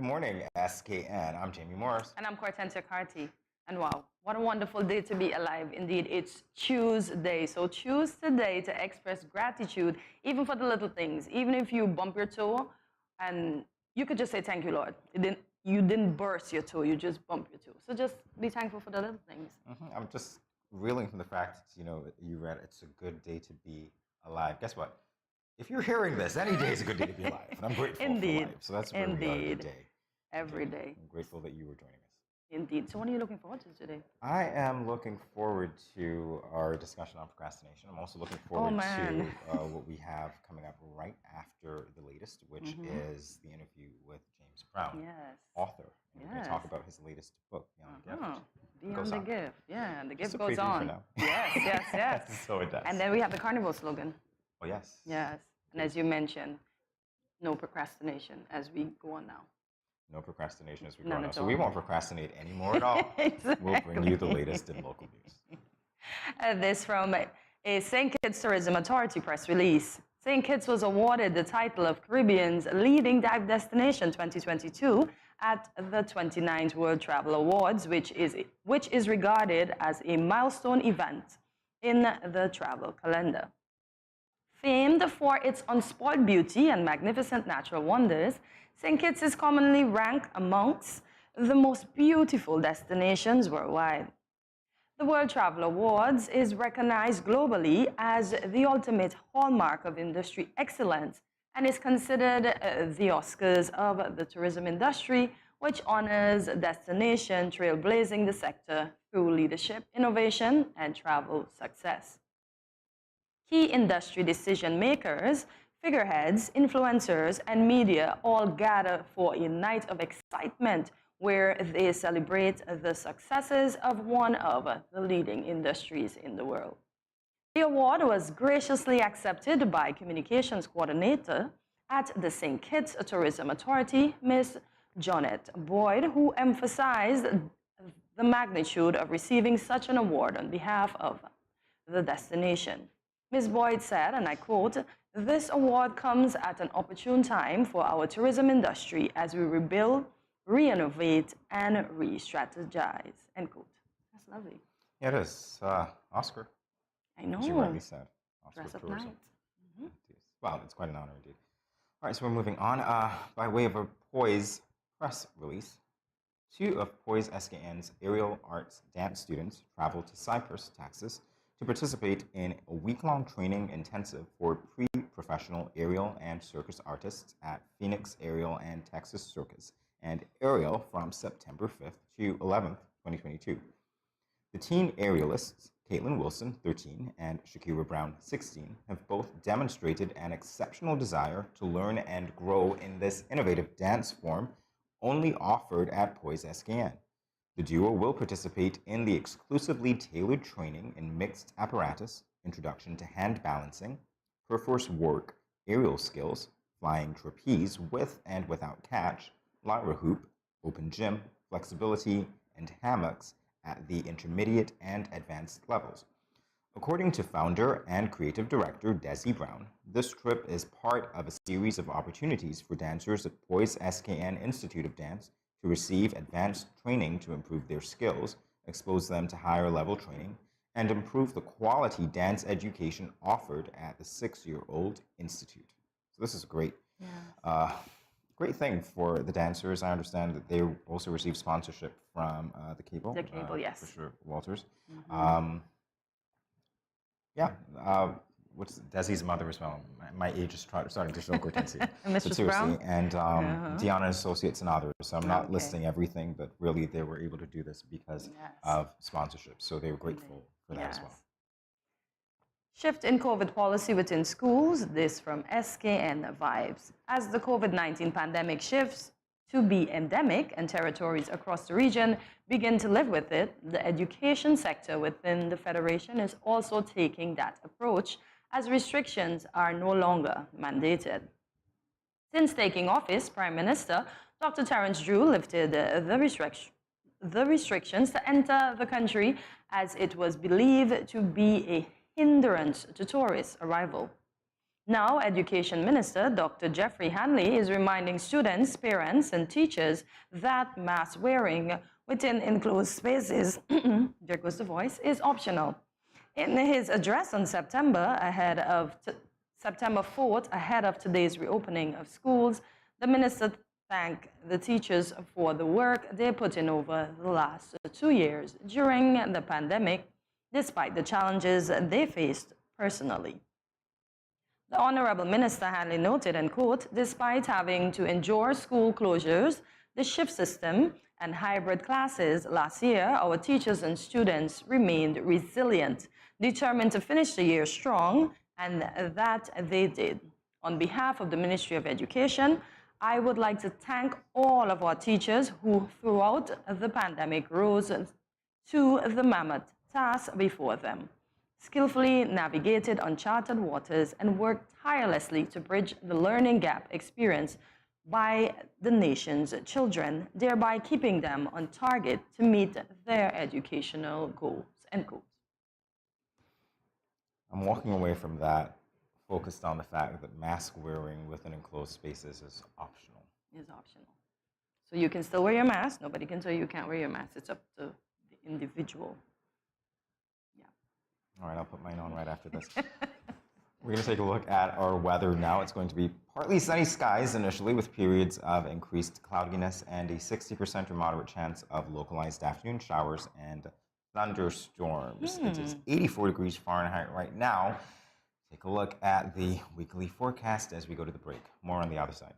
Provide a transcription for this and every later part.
morning, SKN. I'm Jamie Morris. And I'm Cortensia Carty. And wow, what a wonderful day to be alive. Indeed, it's Tuesday. So choose today to express gratitude, even for the little things. Even if you bump your toe, and you could just say, thank you, Lord. You didn't burst your toe, you just bump your toe. So just be thankful for the little things. I'm just reeling from the fact, you read it's a good day to be alive. Guess what? If you're hearing this, any day is a good day to be alive. And I'm grateful for life. So that's where we are today. Every day. I'm grateful that you were joining us. Indeed. So what are you looking forward to today? I am looking forward to our discussion on procrastination. I'm also looking forward to what we have coming up right after the latest, which is the interview with James Brown, author. And we're going to talk about his latest book, Beyond the Gift. Beyond the Gift. Yeah, and the gift goes on. Yes. So it does. And then we have the carnival slogan. Oh, yes. Yes. And as you mentioned, no procrastination as we go on now. No procrastination as we go on now. So we won't procrastinate anymore at all. Exactly. We'll bring you the latest in local news. This from a St. Kitts Tourism Authority press release. St. Kitts was awarded the title of Caribbean's leading dive destination 2022 at the 29th World Travel Awards, which is regarded as a milestone event in the travel calendar. Famed for its unspoiled beauty and magnificent natural wonders, St. Kitts is commonly ranked amongst the most beautiful destinations worldwide. The World Travel Awards is recognized globally as the ultimate hallmark of industry excellence and is considered the Oscars of the tourism industry, which honors destination trailblazing the sector through leadership, innovation, and travel success. Key industry decision makers, figureheads, influencers, and media all gather for a night of excitement where they celebrate the successes of one of the leading industries in the world. The award was graciously accepted by communications coordinator at the St. Kitts Tourism Authority, Ms. Jonette Boyd, who emphasized the magnitude of receiving such an award on behalf of the destination. Ms. Boyd said, and I quote, "This award comes at an opportune time for our tourism industry as we rebuild, re-innovate, and re-strategize." End quote. That's lovely. Yeah, it is. Oscar. I know. As you rightly said. Oscar Dress up tourism. night. Well, it's quite an honor indeed. All right, so we're moving on. By way of a Poise press release, 2 of Poise SKN's aerial arts dance students traveled to Cyprus, Texas, to participate in a week-long training intensive for pre-professional aerial and circus artists at Phoenix Aerial and Texas Circus and Aerial from September 5th to 11th, 2022. The teen aerialists, Caitlin Wilson, 13, and Shakira Brown, 16, have both demonstrated an exceptional desire to learn and grow in this innovative dance form only offered at Poise SKN. The duo will participate in the exclusively tailored training in mixed apparatus, introduction to hand balancing, perforce work, aerial skills, flying trapeze with and without catch, lyra hoop, open gym, flexibility, and hammocks at the intermediate and advanced levels. According to founder and creative director Desi Brown, this trip is part of a series of opportunities for dancers at Poise SKN Institute of Dance to receive advanced training to improve their skills, expose them to higher level training, and improve the quality dance education offered at the 6-year-old institute. So this is a great thing for the dancers. I understand that they also receive sponsorship from the cable. The cable, yes. Fisher Walters. What's Desi's mother as well? My age is starting to show Cortensia. Mrs. Brown? And Deanna Associates and others. So I'm not listing everything, but really they were able to do this because of sponsorship. So they were grateful for that as well. Shift in COVID policy within schools. This from SKN Vibes. As the COVID-19 pandemic shifts to be endemic and territories across the region begin to live with it, the education sector within the Federation is also taking that approach as restrictions are no longer mandated. Since taking office, Prime Minister Dr. Terence Drew lifted the restrictions to enter the country as it was believed to be a hindrance to tourist arrival. Now, Education Minister Dr. Jeffrey Hanley is reminding students, parents, and teachers that mask wearing within enclosed spaces, there goes the voice, is optional. In his address on September 4th, ahead of today's reopening of schools, the minister thanked the teachers for the work they put in over the last 2 years during the pandemic, despite the challenges they faced personally. The Honorable Minister Hanley noted, and quote, despite having to endure school closures, the shift system, and hybrid classes last year, our teachers and students remained resilient, determined to finish the year strong, and that they did. On behalf of the Ministry of Education, I would like to thank all of our teachers who, throughout the pandemic, rose to the mammoth task before them, skillfully navigated uncharted waters, and worked tirelessly to bridge the learning gap experienced by the nation's children, thereby keeping them on target to meet their educational goals. End quote. I'm walking away from that focused on the fact that mask wearing within enclosed spaces is optional. Is optional. So you can still wear your mask. Nobody can tell you can't wear your mask. It's up to the individual. Yeah. All right, I'll put mine on right after this. We're going to take a look at our weather now. It's going to be partly sunny skies initially with periods of increased cloudiness and a 60% or moderate chance of localized afternoon showers and thunderstorms. It is 84 degrees Fahrenheit right now. Take a look at the weekly forecast as we go to the break. More on the other side.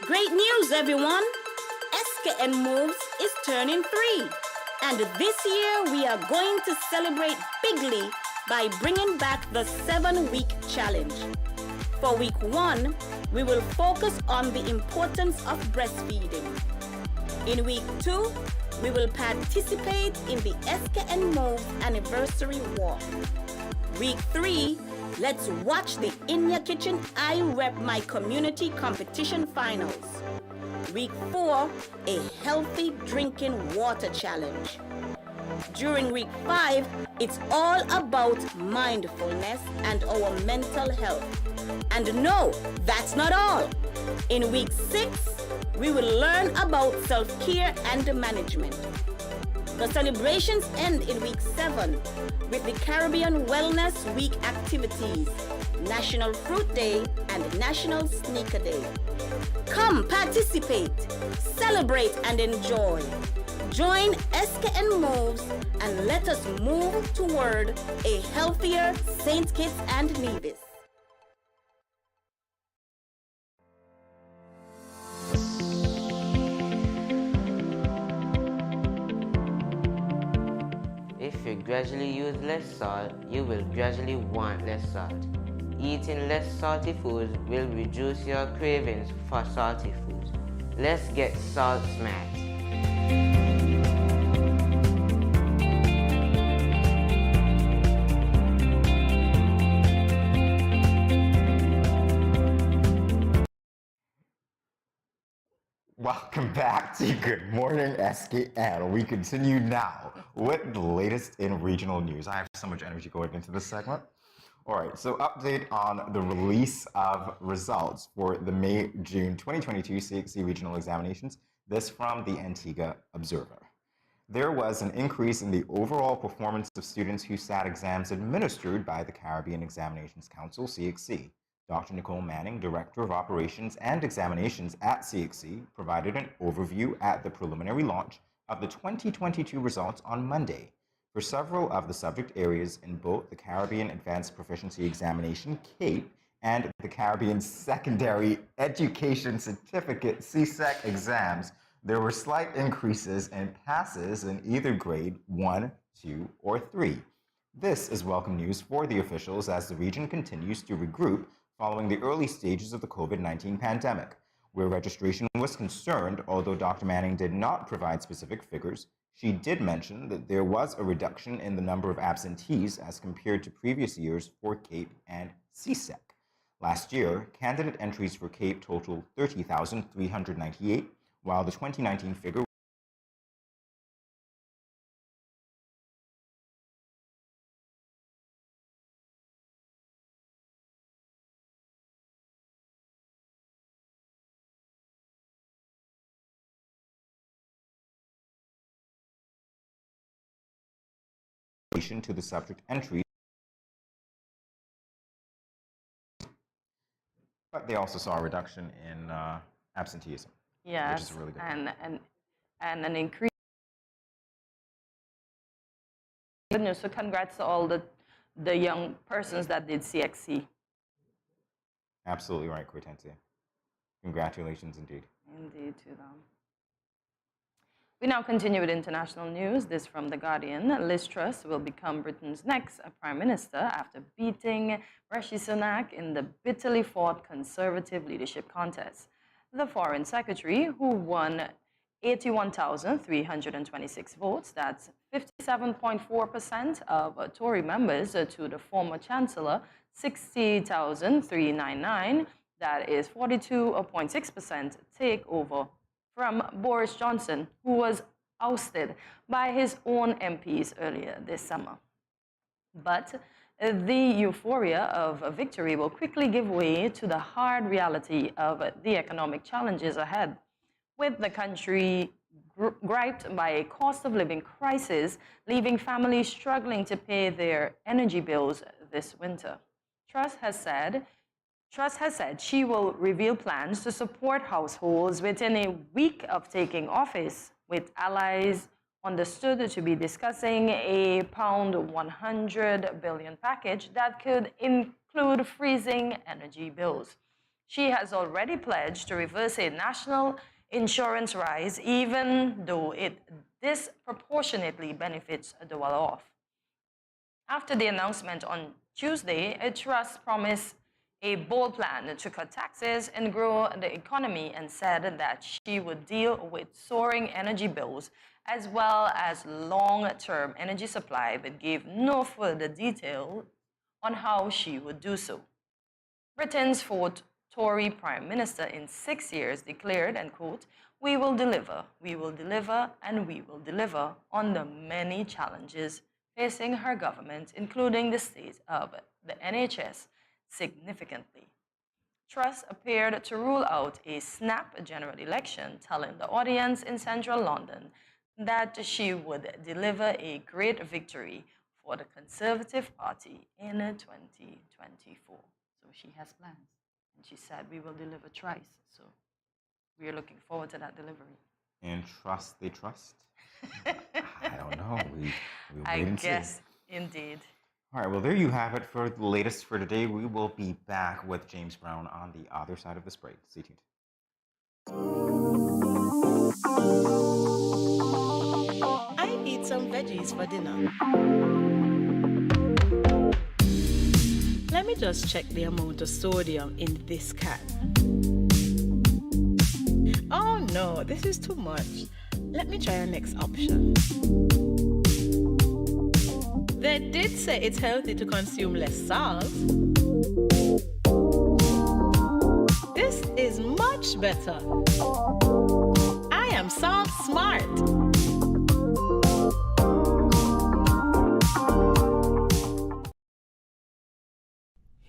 Great news, everyone! SKN Moves is turning 3. And this year, we are going to celebrate bigly by bringing back the 7-week challenge. For week 1, we will focus on the importance of breastfeeding. In week 2, we will participate in the SKN Moves anniversary walk. Week 3, let's watch the In Your Kitchen I Rep My Community competition finals. Week 4, a healthy drinking water challenge. During week 5, it's all about mindfulness and our mental health. And no, that's not all. In week 6, we will learn about self-care and management. The celebrations end in week 7 with the Caribbean Wellness Week activities, National Fruit Day and National Sneaker Day. Come participate, celebrate and enjoy. Join SKN Moves and let us move toward a healthier St. Kitts and Nevis. If you gradually use less salt, you will gradually want less salt. Eating less salty foods will reduce your cravings for salty foods. Let's get salt smart. Welcome back to Good Morning SKN. We continue now with the latest in regional news. I have so much energy going into this segment. All right, so update on the release of results for the May-June 2022 CXC regional examinations. This from the Antigua Observer. There was an increase in the overall performance of students who sat exams administered by the Caribbean Examinations Council, CXC. Dr. Nicole Manning, Director of Operations and Examinations at CXC, provided an overview at the preliminary launch of the 2022 results on Monday. For several of the subject areas in both the Caribbean Advanced Proficiency Examination, CAPE, and the Caribbean Secondary Education Certificate, CSEC exams, there were slight increases in passes in either grade 1, 2, or 3. This is welcome news for the officials as the region continues to regroup following the early stages of the COVID-19 pandemic. Where registration was concerned, although Dr. Manning did not provide specific figures, she did mention that there was a reduction in the number of absentees as compared to previous years for CAPE and CSEC. Last year, candidate entries for CAPE totaled 30,398, while the 2019 figure to the subject entry, but they also saw a reduction in absenteeism, Yes, which is really good. And an increase. Good news. So congrats to all the young persons that did CXC. Absolutely right, Cortensia. Congratulations indeed. Indeed to them. We now continue with international news. This from The Guardian. Liz Truss will become Britain's next Prime Minister after beating Rishi Sunak in the bitterly fought Conservative leadership contest. The Foreign Secretary, who won 81,326 votes, that's 57.4% of Tory members, to the former Chancellor, 60,399, that is 42.6% takeover from Boris Johnson, who was ousted by his own MPs earlier this summer. But the euphoria of victory will quickly give way to the hard reality of the economic challenges ahead, with the country griped by a cost of living crisis, leaving families struggling to pay their energy bills this winter. Truss has said she will reveal plans to support households within a week of taking office, with allies understood to be discussing a £100 billion package that could include freezing energy bills. She has already pledged to reverse a national insurance rise, even though it disproportionately benefits the well-off. After the announcement on Tuesday, Truss promised a bold plan to cut taxes and grow the economy, and said that she would deal with soaring energy bills as well as long-term energy supply, but gave no further detail on how she would do so. Britain's fourth Tory Prime Minister in 6 years declared, and quote, we will deliver, and we will deliver on the many challenges facing her government, including the state of the NHS, significantly. Truss appeared to rule out a snap general election, telling the audience in central London that she would deliver a great victory for the Conservative Party in 2024. So she has plans, and she said we will deliver twice. So we are looking forward to that delivery. And trust they trust? I don't know. We wait and see. I guess, indeed. All right, well, there you have it for the latest for today. We will be back with James Brown on the other side of this break. Stay tuned. I eat some veggies for dinner. Let me just check the amount of sodium in this can. Oh no, this is too much. Let me try our next option. They did say it's healthy to consume less salt. This is much better. I am salt smart.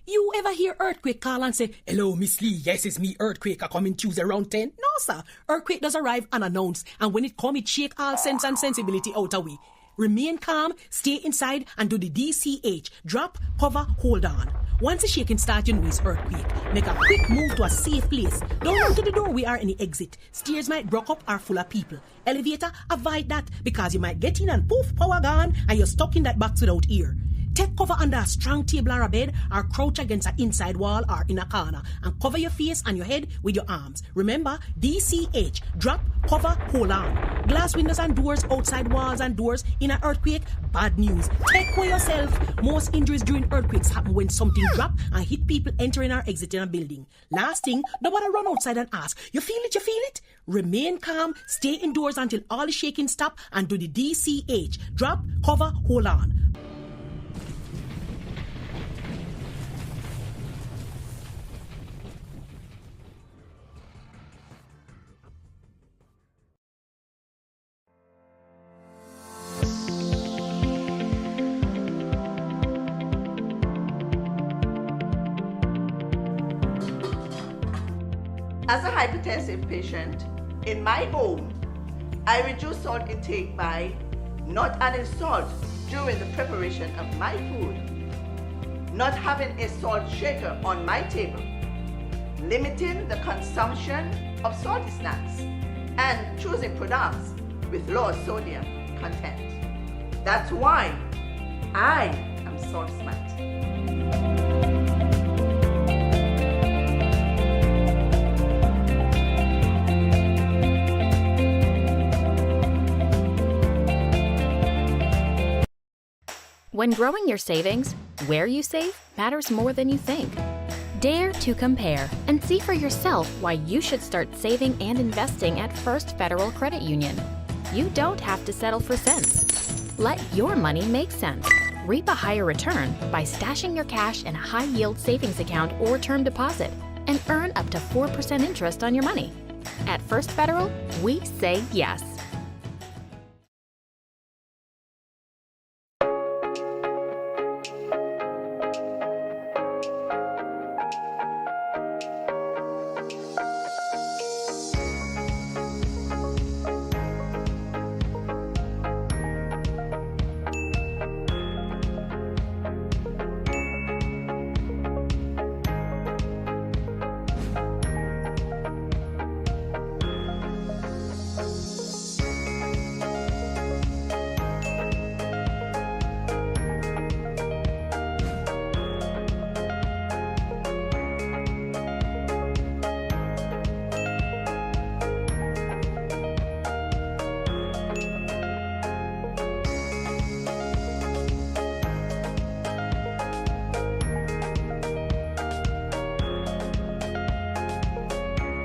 You ever hear Earthquake call and say, hello, Miss Lee, yes, it's me, Earthquake, I coming Tuesday around 10? No, sir. Earthquake does arrive unannounced, and when it come, it shake all sense and sensibility out of we. Remain calm, stay inside, and do the DCH. Drop, cover, hold on. Once the shaking starts, you know it's earthquake. Make a quick move to a safe place. Don't run to the doorway or any exit. Stairs might block up or full of people. Elevator, avoid that because you might get in and poof, power gone, and you're stuck in that box without ear. Take cover under a strong table or a bed, or crouch against an inside wall or in a corner, and cover your face and your head with your arms. Remember, DCH, drop, cover, hold on. Glass windows and doors, outside walls and doors in an earthquake, bad news. Take care yourself. Most injuries during earthquakes happen when something drop and hit people entering or exiting a building. Last thing, don't want to run outside and ask, you feel it, you feel it? Remain calm, stay indoors until all the shaking stop, and do the DCH, drop, cover, hold on. As a hypertensive patient, in my home, I reduce salt intake by not adding salt during the preparation of my food, not having a salt shaker on my table, limiting the consumption of salty snacks, and choosing products with low sodium content. That's why I am salt smart. When growing your savings, where you save matters more than you think. Dare to compare and see for yourself why you should start saving and investing at First Federal Credit Union. You don't have to settle for cents. Let your money make sense. Reap a higher return by stashing your cash in a high-yield savings account or term deposit and earn up to 4% interest on your money. At First Federal, we say yes.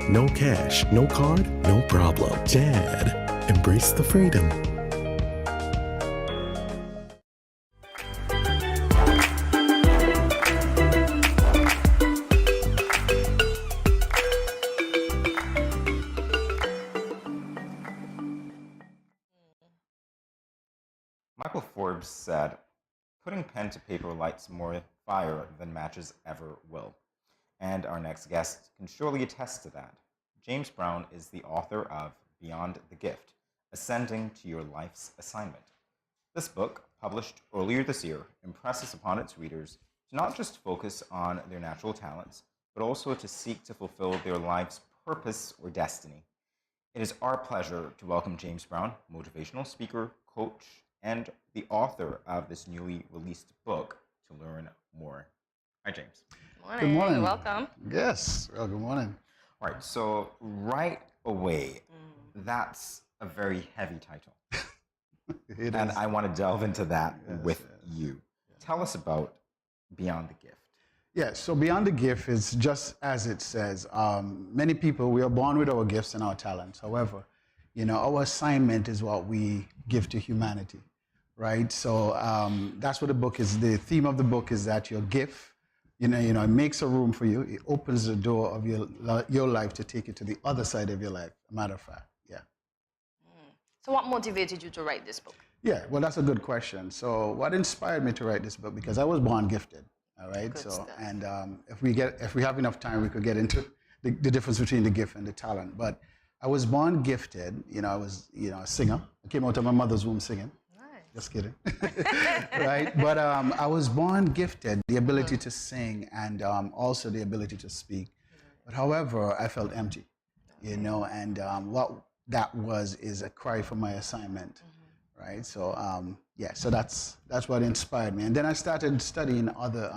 No cash, no card, no problem. Dad, embrace the freedom. Michael Forbes said, "Putting pen to paper lights more fire than matches ever will." And our next guest can surely attest to that. James Brown is the author of Beyond the Gift, Ascending to Your Life's Assignment. This book, published earlier this year, impresses upon its readers to not just focus on their natural talents, but also to seek to fulfill their life's purpose or destiny. It is our pleasure to welcome James Brown, motivational speaker, coach, and the author of this newly released book, to learn more. Hi, James. Good morning. Welcome. Yes. Well, good morning. All right, so right away, that's a very heavy title. And I want to delve into that with you. Tell us about Beyond the Gift. Yeah, so Beyond the Gift is just as it says. Many people, we are born with our gifts and our talents. However, our assignment is what we give to humanity, right? So that's what the book is. The theme of the book is that your gift, it makes a room for you. It opens the door of your life to take you to the other side of your life, a matter of fact, yeah. So what motivated you to write this book? Yeah, well, that's a good question. So what inspired me to write this book? Because I was born gifted, all right? Good stuff. And if we have enough time, we could get into the difference between the gift and the talent. But I was born gifted. I was, a singer. I came out of my mother's womb singing. Nice. Just kidding. Right? But I was born gifted, the ability to sing and also the ability to speak. But however, I felt empty, you know, and what that was is a cry for my assignment, right? So, yeah, so that's what inspired me. And then I started studying other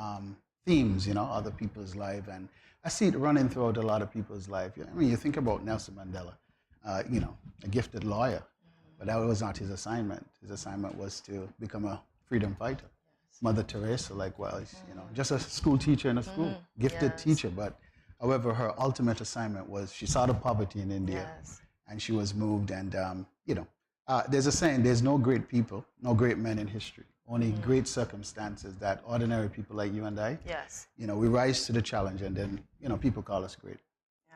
themes, you know, other people's life. And I see it running throughout a lot of people's life. I mean, you think about Nelson Mandela, you know, a gifted lawyer. But that was not his assignment. His assignment was to become a freedom fighter. Mother Teresa, likewise, you know, just a school teacher in a school, gifted teacher. But however, her ultimate assignment was she saw the poverty in India, and she was moved. And you know, there's a saying: there's no great people, no great men in history, only great circumstances that ordinary people like you and I, you know, we rise to the challenge, and then you know, people call us great. Yeah.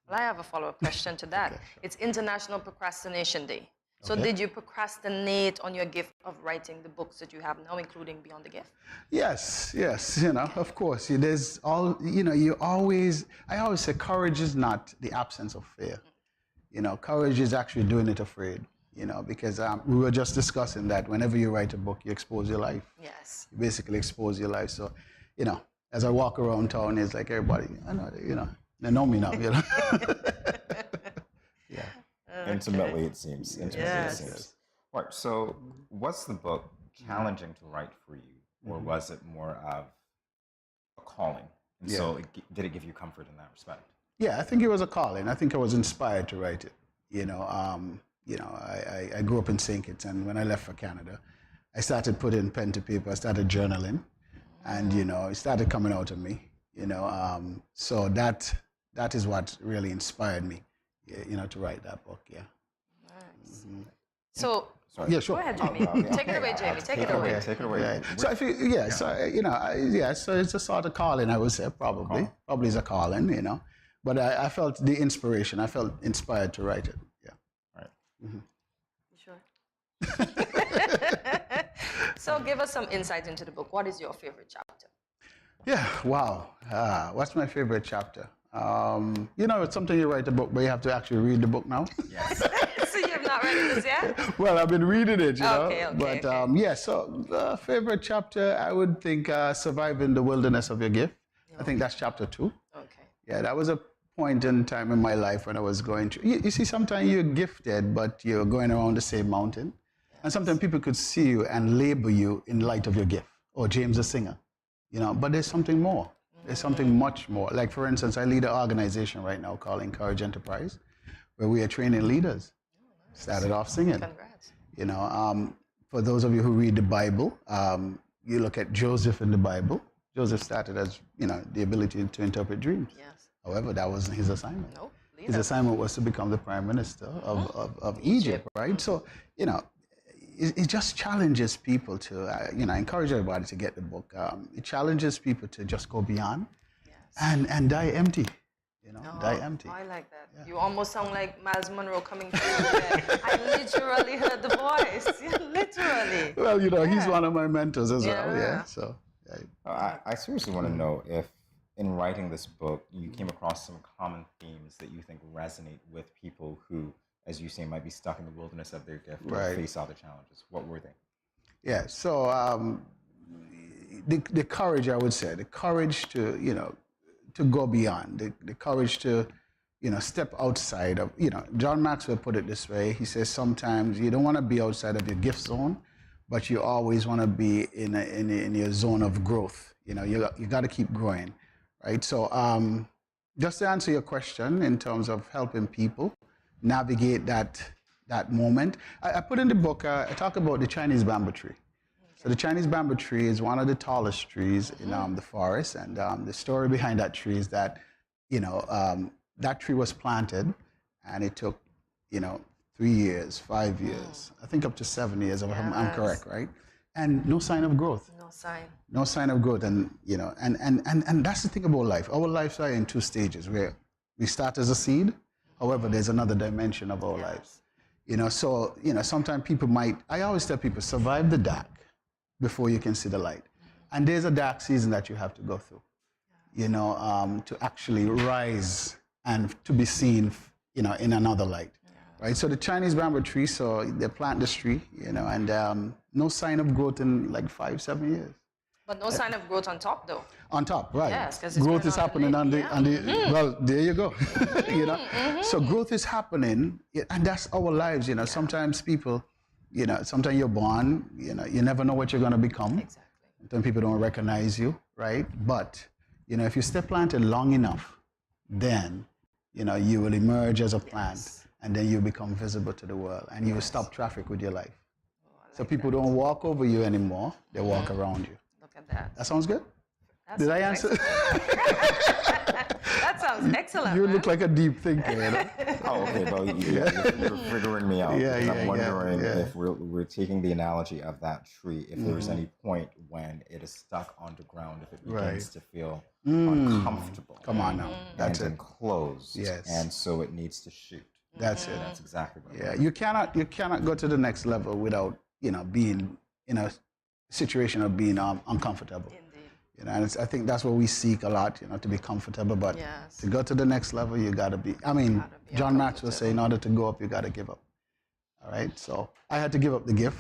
Well, I have a follow-up question to that. Okay, sure. It's International Procrastination Day. So did you procrastinate on your gift of writing the books that you have now, including Beyond the Gift? Yes, yes, you know, of course. There's all, you know, I always say courage is not the absence of fear. You know, courage is actually doing it afraid, you know, because we were just discussing that whenever you write a book, you expose your life. Yes. You basically expose your life. So, you know, as I walk around town, it's like everybody, I know, you know, they know me now, you know. Yeah. Intimately, it seems. Right. So, was the book challenging to write for you, or was it more of a calling? And so, did it give you comfort in that respect? Yeah, I think it was a calling. I think I was inspired to write it. You know, I grew up in St. Kitts, and when I left for Canada, I started putting pen to paper. I started journaling, and you know, it started coming out of me. You know, so that is what really inspired me. You know, to write that book, Nice. So, yeah, sure. Go ahead, Jamie. Take it away, Jamie. Take it away. Take it away. Yeah. So I feel, so you know, so it's a sort of calling, I would say, probably is a calling, you know. But I felt the inspiration. I felt inspired to write it. Yeah. Right. You sure? So, give us some insight into the book. What is your favorite chapter? Yeah. Wow. What's my favorite chapter? You know, it's something you write a book, but you have to actually read the book now. Yes. So you have not read this yet? Well, I've been reading it, you know. Okay. But yeah, so the favorite chapter, I would think Surviving the Wilderness of Your Gift. I think that's chapter 2. Okay. Yeah, that was a point in time in my life when I was going through. You see, sometimes you're gifted, but you're going around the same mountain. Yes. And sometimes people could see you and label you in light of your gift. Or James the singer, you know. But there's something more. There's something much more. Like, for instance, I lead an organization right now called Encourage Enterprise, where we are training leaders. Started off singing. Congrats. You know, for those of you who read the Bible, you look at Joseph in the Bible. Joseph started as, you know, the ability to interpret dreams. Yes. However, that wasn't his assignment. Nope. His assignment was to become the prime minister of Egypt, right? So, you know, it just challenges people to, you know, encourage everybody to get the book. It challenges people to just go beyond and die empty, you know, die empty. I like that. Yeah. You almost sound like Miles Monroe coming through there. I literally heard the voice, literally. Well, you know, he's one of my mentors as well, yeah. So, I seriously want to know if, in writing this book, you came across some common themes that you think resonate with people who, as you say, might be stuck in the wilderness of their gift or face other challenges. What were they? Yeah, so the courage, I would say, the courage to, you know, to go beyond, the courage to, you know, step outside of, you know, John Maxwell put it this way. He says sometimes you don't want to be outside of your gift zone, but you always want to be in your zone of growth. You know, you got to keep growing, right? So just to answer your question in terms of helping people navigate that moment, I put in the book, I talk about the Chinese bamboo tree. So the Chinese bamboo tree is one of the tallest trees in the forest, and the story behind that tree is that, you know, that tree was planted, and it took, you know, 3 years, 5 years, I think up to 7 years, if I'm correct, right? And no sign of growth. No sign. No sign of growth, and you know, and that's the thing about life. Our lives are in 2 stages, where we start as a seed. However, there's another dimension of our lives. You know, so, you know, sometimes people might, I always tell people, survive the dark before you can see the light. And there's a dark season that you have to go through, you know, to actually rise and to be seen, you know, in another light. right? So the Chinese bamboo tree, so they plant this tree, you know, and no sign of growth in like 5-7 years. But no sign of growth on top, though. On top, right? Yes, because it's growth going is on happening on the, yeah. well, there you go. You know, so growth is happening, and that's our lives. You know, sometimes people, you know, sometimes you're born, you know, you never know what you're going to become. Exactly. Then people don't recognize you, right? But you know, if you stay planted long enough, then you know you will emerge as a plant, and then you become visible to the world, and you will stop traffic with your life. So people don't walk over you anymore; they walk around you. Look at that. That sounds good. That Did I sounds answer? That sounds excellent. You man. look like a deep thinker. You know? Oh, okay. Well, you're figuring me out. Yeah, because I'm yeah, wondering yeah. if we're taking the analogy of that tree, if there's any point when it is stuck on the ground, if it begins to feel uncomfortable. Come on now. That's and it. enclosed. Yes. And so it needs to shoot. That's it. That's exactly what Yeah, you cannot go to the next level without, you know, being in a situation of being uncomfortable. Indeed. You know, and I think that's what we seek a lot, you know, to be comfortable. But Yes. to go to the next level, you got to be. I mean, John Maxwell say, in order to go up, you got to give up. All right. So I had to give up the gift.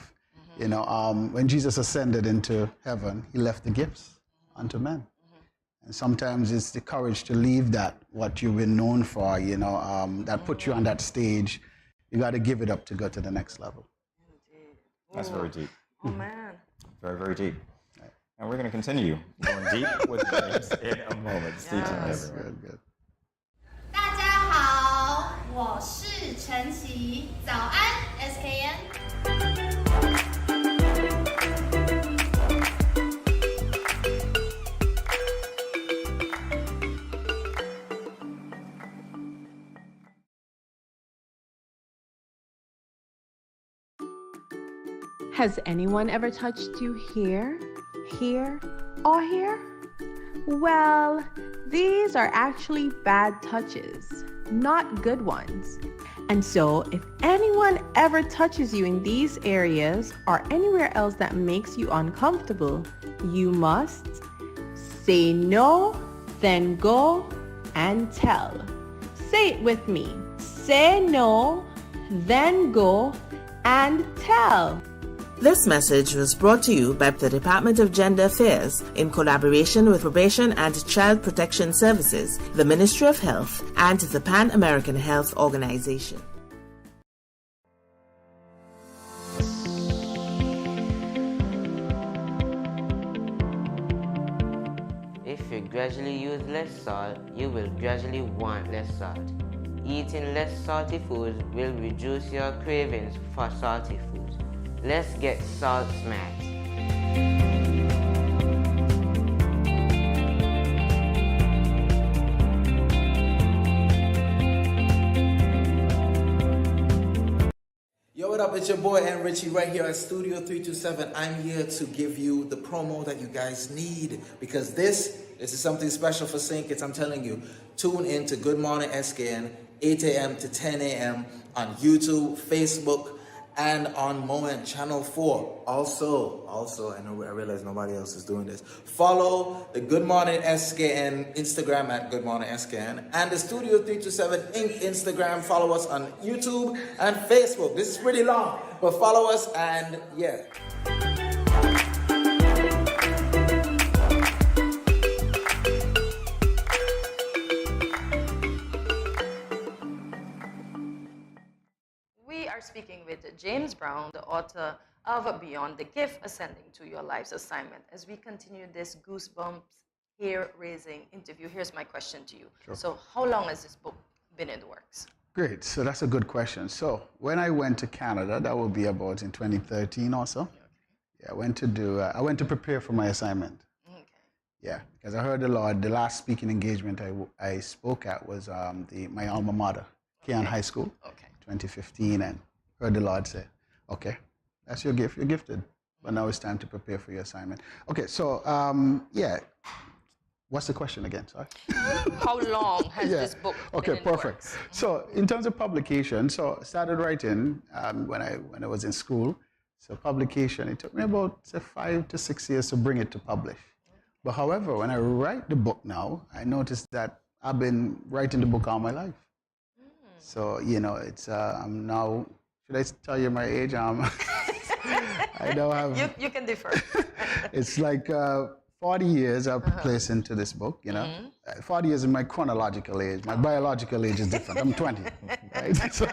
You know, when Jesus ascended into heaven, he left the gifts unto men. And sometimes it's the courage to leave that, what you've been known for, you know, that put you on that stage. You got to give it up to go to the next level. That's very deep. Oh, man. Very, very deep. And we're going to continue going deep with James in a moment. Stay tuned, everyone. Good, good. 大家好，我是陈琦，早安 SKN。 Has anyone ever touched you here, here, or here? Well, these are actually bad touches, not good ones. And so, if anyone ever touches you in these areas or anywhere else that makes you uncomfortable, you must say no, then go and tell. Say it with me. Say no, then go and tell. This message was brought to you by the Department of Gender Affairs in collaboration with Probation and Child Protection Services, the Ministry of Health, and the Pan American Health Organization. If you gradually use less salt, you will gradually want less salt. Eating less salty foods will reduce your cravings for salty foods. Let's get salt smart. Yo, what up? It's your boy N Richie right here at Studio 327. I'm here to give you the promo that you guys need because this is something special for St. Kitts. I'm telling you, tune in to Good Morning SKN, 8 a.m. to 10 a.m. on YouTube, Facebook, and on Moment Channel 4. Also, I realize nobody else is doing this. Follow the Good Morning SKN Instagram at Good Morning SKN and the Studio 327 Inc. Instagram. Follow us on YouTube and Facebook. This is pretty long, but follow us and yeah. We are speaking with James Brown, the author of Beyond the Gift, Ascending to Your Life's Assignment. As we continue this goosebumps, hair-raising interview, here's my question to you. Sure. So how long has this book been in the works? Great. So that's a good question. So when I went to Canada, that will be about in 2013 or so. Yeah, I went to prepare for my assignment. Okay. Yeah, because I heard the Lord. The last speaking engagement I spoke at was my alma mater, Keon High School, 2015, and heard the Lord say, "Okay, that's your gift. You're gifted, but now it's time to prepare for your assignment." Okay, so yeah, what's the question again? Sorry. How long has this book been in the works? So in terms of publication, so I started writing when I was in school. So publication, it took me about 5 to 6 years to bring it to publish. But however, when I write the book now, I noticed that I've been writing the book all my life. So, you know, it's, I'm now, should I tell you my age? I don't have... You can differ. It's like 40 years I've placed into this book, you know. 40 years is my chronological age. My biological age is different. I'm 20, right? So,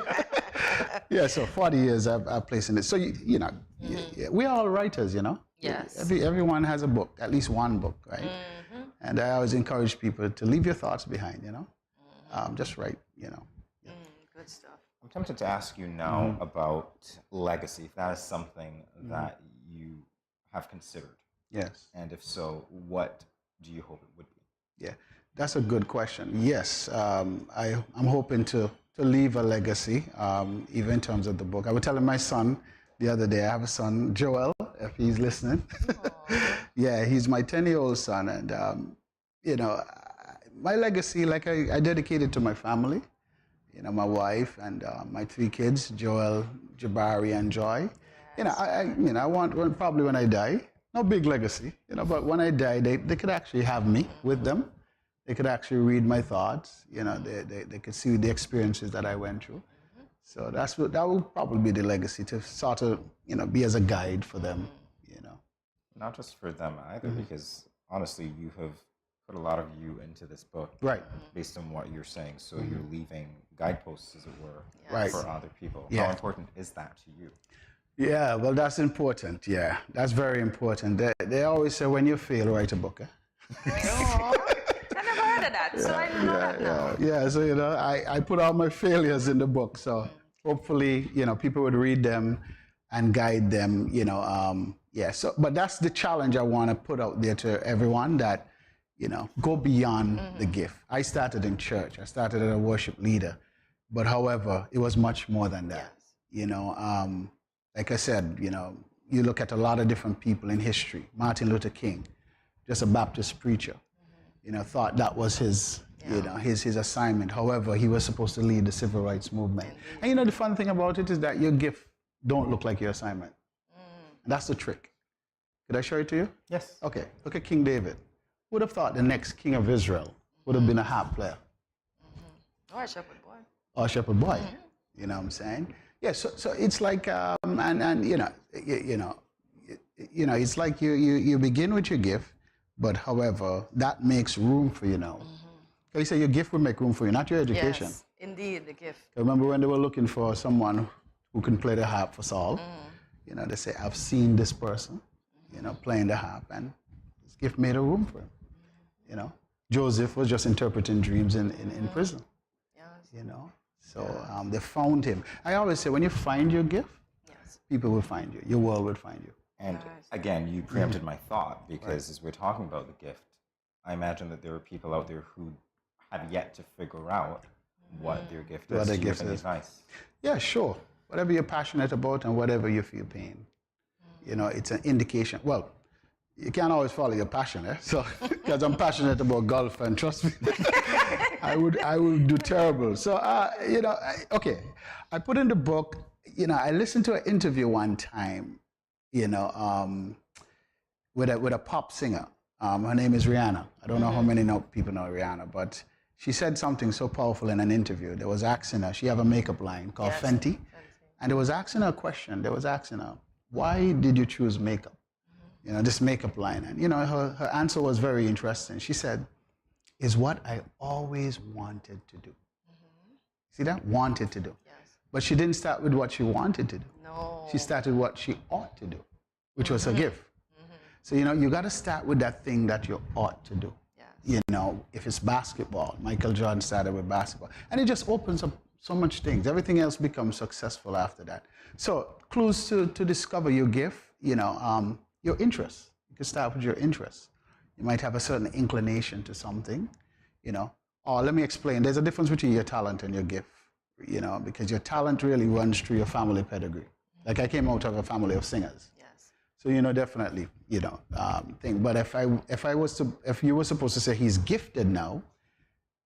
yeah, so 40 years I've placed in it. So, you know, we're all writers, you know. Yes. Everyone has a book, at least one book, right? And I always encourage people to leave your thoughts behind, you know. Just write, you know. Good stuff. I'm tempted to ask you now about legacy, if that is something that you have considered. Yes. And if so, what do you hope it would be? Yeah, that's a good question. Yes, I'm hoping to leave a legacy, even in terms of the book. I was telling my son the other day, I have a son, Joel, if he's listening. Yeah, he's my 10-year-old son. And, you know, my legacy, like I dedicated to my family, you know, my wife and my 3 kids, Joel, Jabari, and Joy. Yes. You know, I want, probably when I die, no big legacy, you know, but when I die, they could actually have me with them. They could actually read my thoughts, you know, they could see the experiences that I went through. So that will probably be the legacy, to sort of, you know, be as a guide for them, you know. Not just for them either, because honestly, you have put a lot of you into this book, right? Based on what you're saying, so you're leaving guideposts, as it were, right, for other people. Yeah. How important is that to you? Yeah, well, that's important. Yeah, that's very important. They always say, when you fail, write a book. I never heard of that, so I know that now. Yeah, so, you know, I put all my failures in the book, so hopefully, you know, people would read them and guide them, you know. Yeah, so, but that's the challenge I want to put out there to everyone, that, you know, go beyond the gift. I started in church. I started as a worship leader. But however, it was much more than that. Yes. You know, like I said, you know, you look at a lot of different people in history. Martin Luther King, just a Baptist preacher, you know, thought that was his, you know, his assignment. However, he was supposed to lead the civil rights movement. And you know, the fun thing about it is that your gift don't look like your assignment. And that's the trick. Could I show it to you? Yes. Okay, look at King David. Who would have thought the next king of Israel would have been a harp player? Or a shepherd boy. Or a shepherd boy. You know what I'm saying? Yeah. So it's like, and you know, it's like you begin with your gift, but however, that makes room for you now. You say your gift will make room for you, not your education. Yes, indeed, the gift. I remember when they were looking for someone who can play the harp for Saul. You know, they say, I've seen this person, you know, playing the harp, and his gift made a room for him. You know, Joseph was just interpreting dreams in prison. Yes. You know, so they found him. I always say, when you find your gift, people will find you. Your world will find you. And again, you preempted my thought, because as we're talking about the gift, I imagine that there are people out there who have yet to figure out what their gift is. What their gift is. Advice? Yeah, sure. Whatever you're passionate about and whatever you feel pain, you know, it's an indication. Well, you can't always follow your passion, So, because I'm passionate about golf, and trust me, I would do terrible. So, you know, okay, I put in the book, you know, I listened to an interview one time, you know, with a pop singer. Her name is Rihanna. I don't know how many people know Rihanna, but she said something so powerful in an interview. They was asking her, she have a makeup line called Fenty, and they was asking her a question. They was asking her, why did you choose makeup? You know, this makeup line. And, you know, her answer was very interesting. She said, is what I always wanted to do. See that? Wanted to do. Yes. But she didn't start with what she wanted to do. No. She started what she ought to do, which was her gift. So, you know, you got to start with that thing that you ought to do. Yes. You know, if it's basketball, Michael Jordan started with basketball. And it just opens up so much things. Everything else becomes successful after that. So, clues to discover your gift, you know, your interests. You can start with your interests. You might have a certain inclination to something, you know. Or let me explain. There's a difference between your talent and your gift, you know, because your talent really runs through your family pedigree. Like I came out of a family of singers. So, you know, definitely, you know, thing. But if you were supposed to say he's gifted now,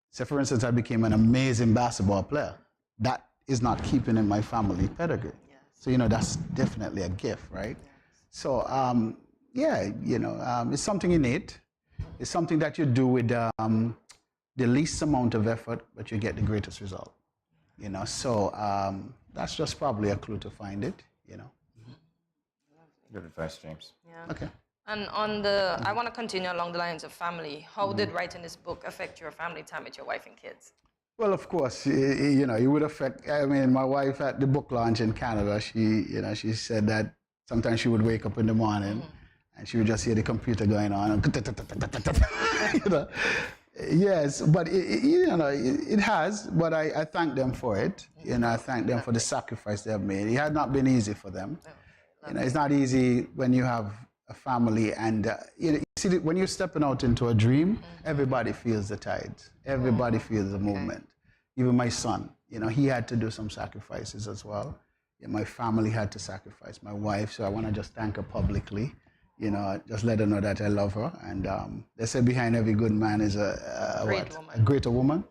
say for instance, I became an amazing basketball player, that is not keeping in my family pedigree. Yes. So, you know, that's definitely a gift, right? Yes. So, yeah, you know, it's something innate. It's something that you do with the least amount of effort, but you get the greatest result. So that's just probably a clue to find it, Good advice, James. Yeah. Okay. And I want to continue along the lines of family. How did writing this book affect your family time with your wife and kids? Well, of course, it would affect. I mean, my wife at the book launch in Canada, she said that sometimes she would wake up in the morning and she would just hear the computer going on. Yes, but it has. But I thank them for it. I thank them for the sacrifice they have made. It had not been easy for them. It's not easy when you have a family, and you see when you're stepping out into a dream, everybody feels the tides. Everybody feels the movement. Even my son, he had to do some sacrifices as well. My family had to sacrifice. My wife, so I want to just thank her publicly. Just let her know that I love her. And they say behind every good man is a greater woman.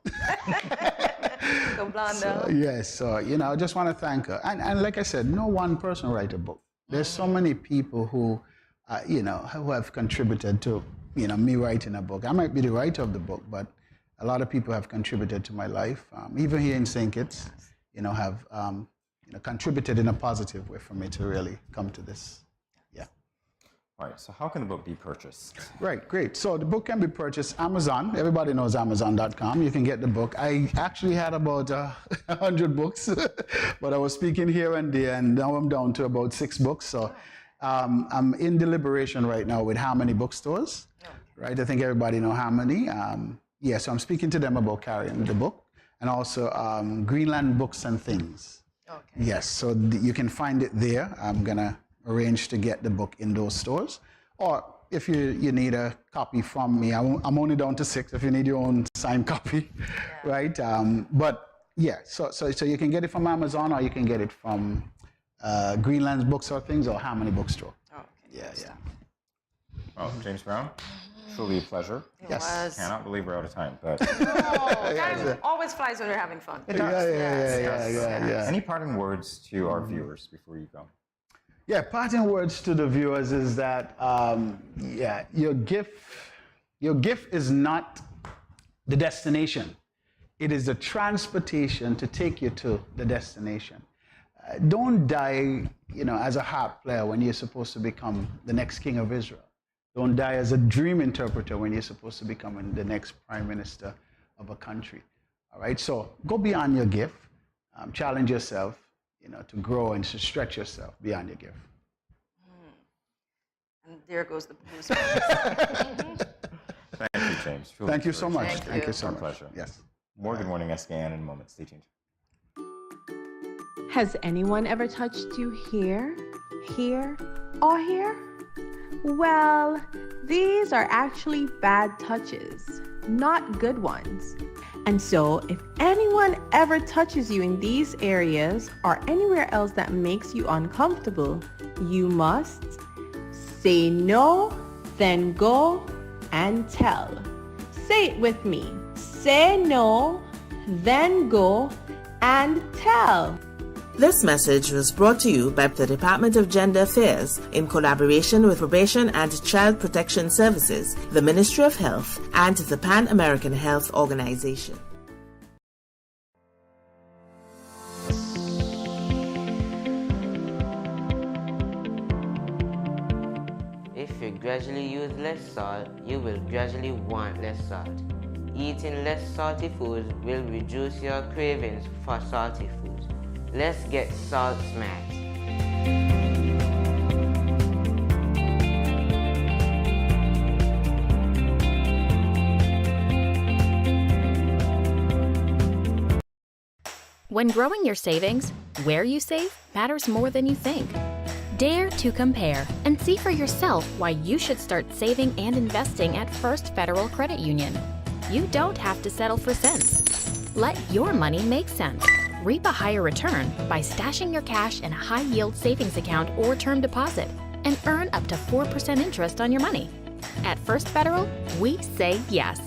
So, yes, so I just want to thank her. And like I said, no one person write a book. There's so many people who, who have contributed to, me writing a book. I might be the writer of the book, but a lot of people have contributed to my life. Even here in St. Kitts, have contributed in a positive way for me to really come to this. Yeah. All right, so how can the book be purchased? Right, great. So the book can be purchased Amazon. Everybody knows Amazon.com. You can get the book. I actually had about 100 books, but I was speaking here and there, and now I'm down to about 6 books. So I'm in deliberation right now with Harmony Bookstores, right? I think everybody know Harmony. So I'm speaking to them about carrying the book, and also Greenland Books and Things. Okay. Yes, so you can find it there. I'm gonna arrange to get the book in those stores, or if you need a copy from me, I'm only down to 6 if you need your own signed copy, right? But yeah, so you can get it from Amazon, or you can get it from Greenland's Books or Things, or Harmony Bookstore. Oh, okay. Yeah. Well, James Brown, truly a pleasure. It was. Cannot believe we're out of time, but time always flies when you're having fun. It does. Yeah. Any parting words to our viewers before you go? Yeah, parting words to the viewers is that your gift is not the destination. It is the transportation to take you to the destination. Don't die, as a harp player when you're supposed to become the next king of Israel. Don't die as a dream interpreter when you're supposed to become the next prime minister of a country. All right, so go beyond your gift, challenge yourself, to grow and to stretch yourself beyond your gift. And there goes the producer. Thank you, James. Truly Thank you so much. Thank you so much. Pleasure. Yes. More Good Morning SKN in a moment. Stay tuned. Has anyone ever touched you here, or here? Well, these are actually bad touches, not good ones. And so, if anyone ever touches you in these areas or anywhere else that makes you uncomfortable, you must say no, then go and tell. Say it with me. Say no, then go and tell. This message was brought to you by the Department of Gender Affairs in collaboration with Probation and Child Protection Services, the Ministry of Health, and the Pan American Health Organization. If you gradually use less salt, you will gradually want less salt. Eating less salty foods will reduce your cravings for salty foods. Let's get salt smart. When growing your savings, where you save matters more than you think. Dare to compare and see for yourself why you should start saving and investing at First Federal Credit Union. You don't have to settle for cents. Let your money make sense. Reap a higher return by stashing your cash in a high-yield savings account or term deposit and earn up to 4% interest on your money. At First Federal, we say yes.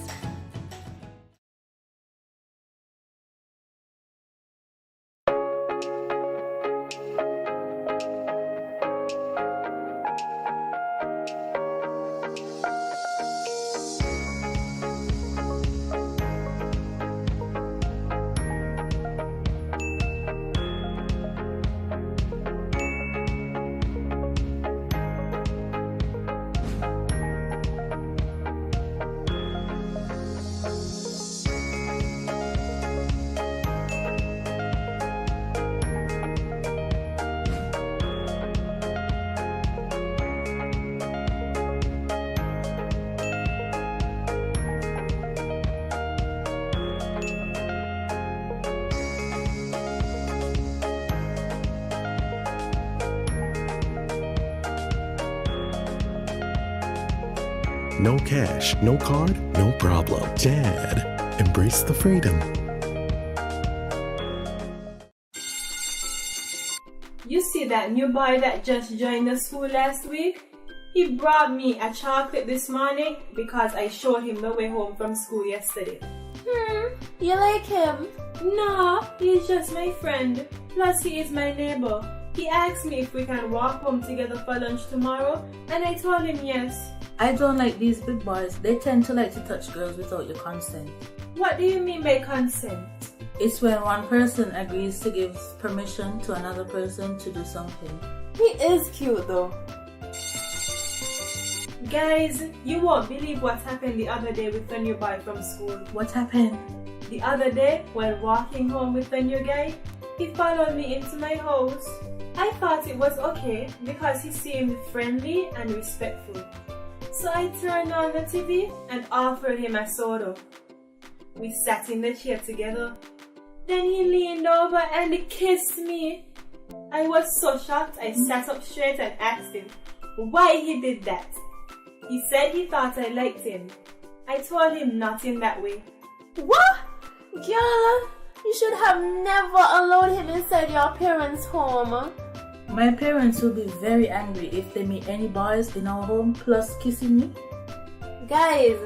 No cash, no card, no problem. Dad, embrace the freedom. You see that new boy that just joined the school last week? He brought me a chocolate this morning because I showed him the way home from school yesterday. You like him? No, he's just my friend. Plus, he is my neighbor. He asked me if we can walk home together for lunch tomorrow, and I told him yes. I don't like these big boys. They tend to like to touch girls without your consent. What do you mean by consent? It's when one person agrees to give permission to another person to do something. He is cute though. Guys, you won't believe what happened the other day with the new boy from school. What happened? The other day, while walking home with the new guy, he followed me into my house. I thought it was okay because he seemed friendly and respectful. So I turned on the TV and offered him a soda. We sat in the chair together. Then he leaned over and kissed me. I was so shocked I sat up straight and asked him why he did that. He said he thought I liked him. I told him not in that way. What? Girl, you should have never allowed him inside your parents' home. My parents will be very angry if they meet any boys in our home plus kissing me. Guys,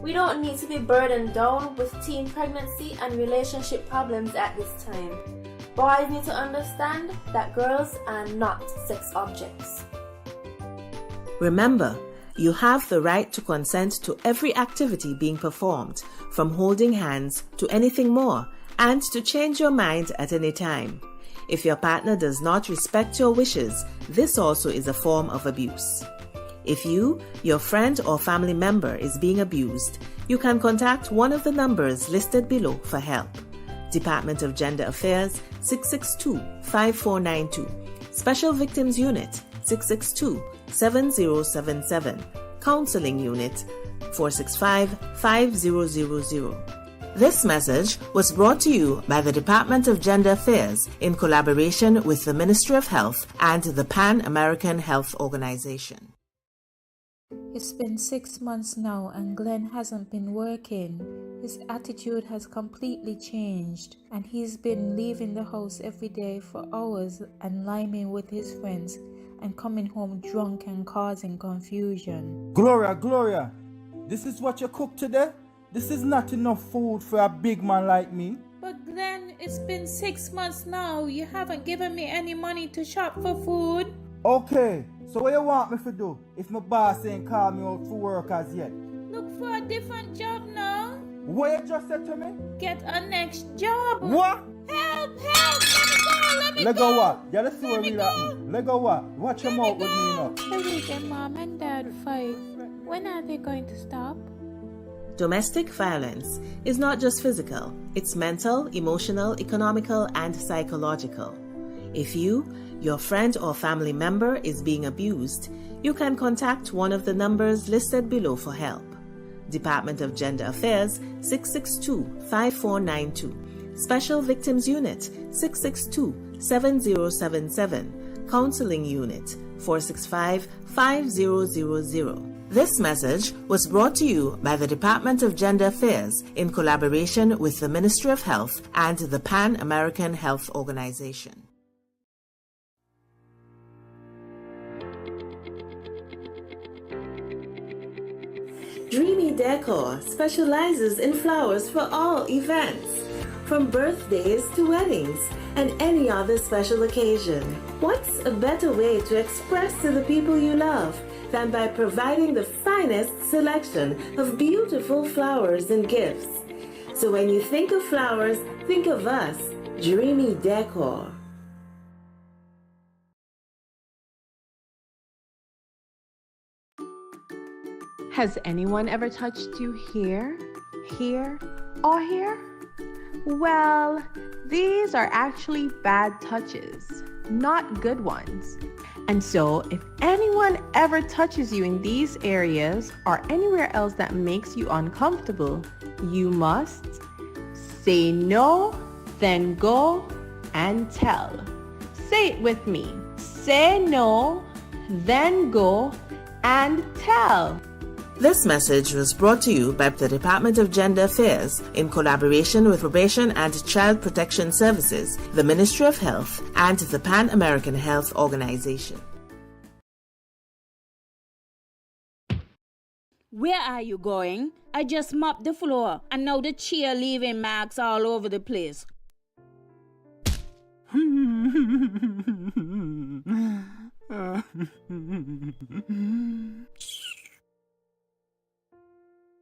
we don't need to be burdened down with teen pregnancy and relationship problems at this time. Boys need to understand that girls are not sex objects. Remember, you have the right to consent to every activity being performed, from holding hands to anything more, and to change your mind at any time. If your partner does not respect your wishes, this also is a form of abuse. If you, your friend or family member is being abused, you can contact one of the numbers listed below for help. Department of Gender Affairs 662-5492, Special Victims Unit 662-7077, Counseling Unit 465-5000. This message was brought to you by the Department of Gender Affairs in collaboration with the Ministry of Health and the Pan American Health Organization. It's been 6 months now and Glenn hasn't been working. His attitude has completely changed and he's been leaving the house every day for hours and liming with his friends and coming home drunk and causing confusion. Gloria, this is what you cooked today? This is not enough food for a big man like me. But Glenn, it's been 6 months now. You haven't given me any money to shop for food. Okay, so what you want me to do if my boss ain't called me out for work as yet? Look for a different job now. What you just said to me? Get a next job. What? Help! Let me Let go! go what? Yeah, let's see what we happen. Let go what? Watch your mouth with me now. The weekend mom and dad fight. When are they going to stop? Domestic violence is not just physical, it's mental, emotional, economical, and psychological. If you, your friend or family member is being abused, you can contact one of the numbers listed below for help. Department of Gender Affairs 662-5492, Special Victims Unit 662-7077, Counseling Unit 465-5000. This message was brought to you by the Department of Gender Affairs in collaboration with the Ministry of Health and the Pan American Health Organization. Dreamy Decor specializes in flowers for all events, from birthdays to weddings and any other special occasion. What's a better way to express to the people you love than by providing the finest selection of beautiful flowers and gifts? So when you think of flowers, think of us, Dreamy Decor. Has anyone ever touched you here, or here? Well, these are actually bad touches, not good ones. And so, if anyone ever touches you in these areas or anywhere else that makes you uncomfortable, you must say no, then go and tell. Say it with me. Say no, then go and tell. This message was brought to you by the Department of Gender Affairs in collaboration with Probation and Child Protection Services, the Ministry of Health, and the Pan American Health Organization. Where are you going? I just mopped the floor and now the chair leaving marks all over the place.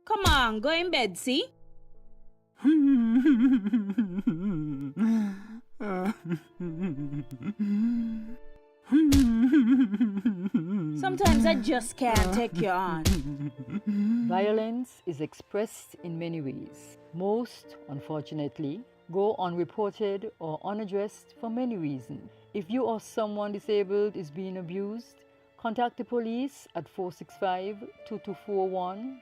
Come on, go in bed, see? Sometimes I just can't take you on. Violence is expressed in many ways. Most, unfortunately, go unreported or unaddressed for many reasons. If you or someone disabled is being abused, contact the police at 465-2241,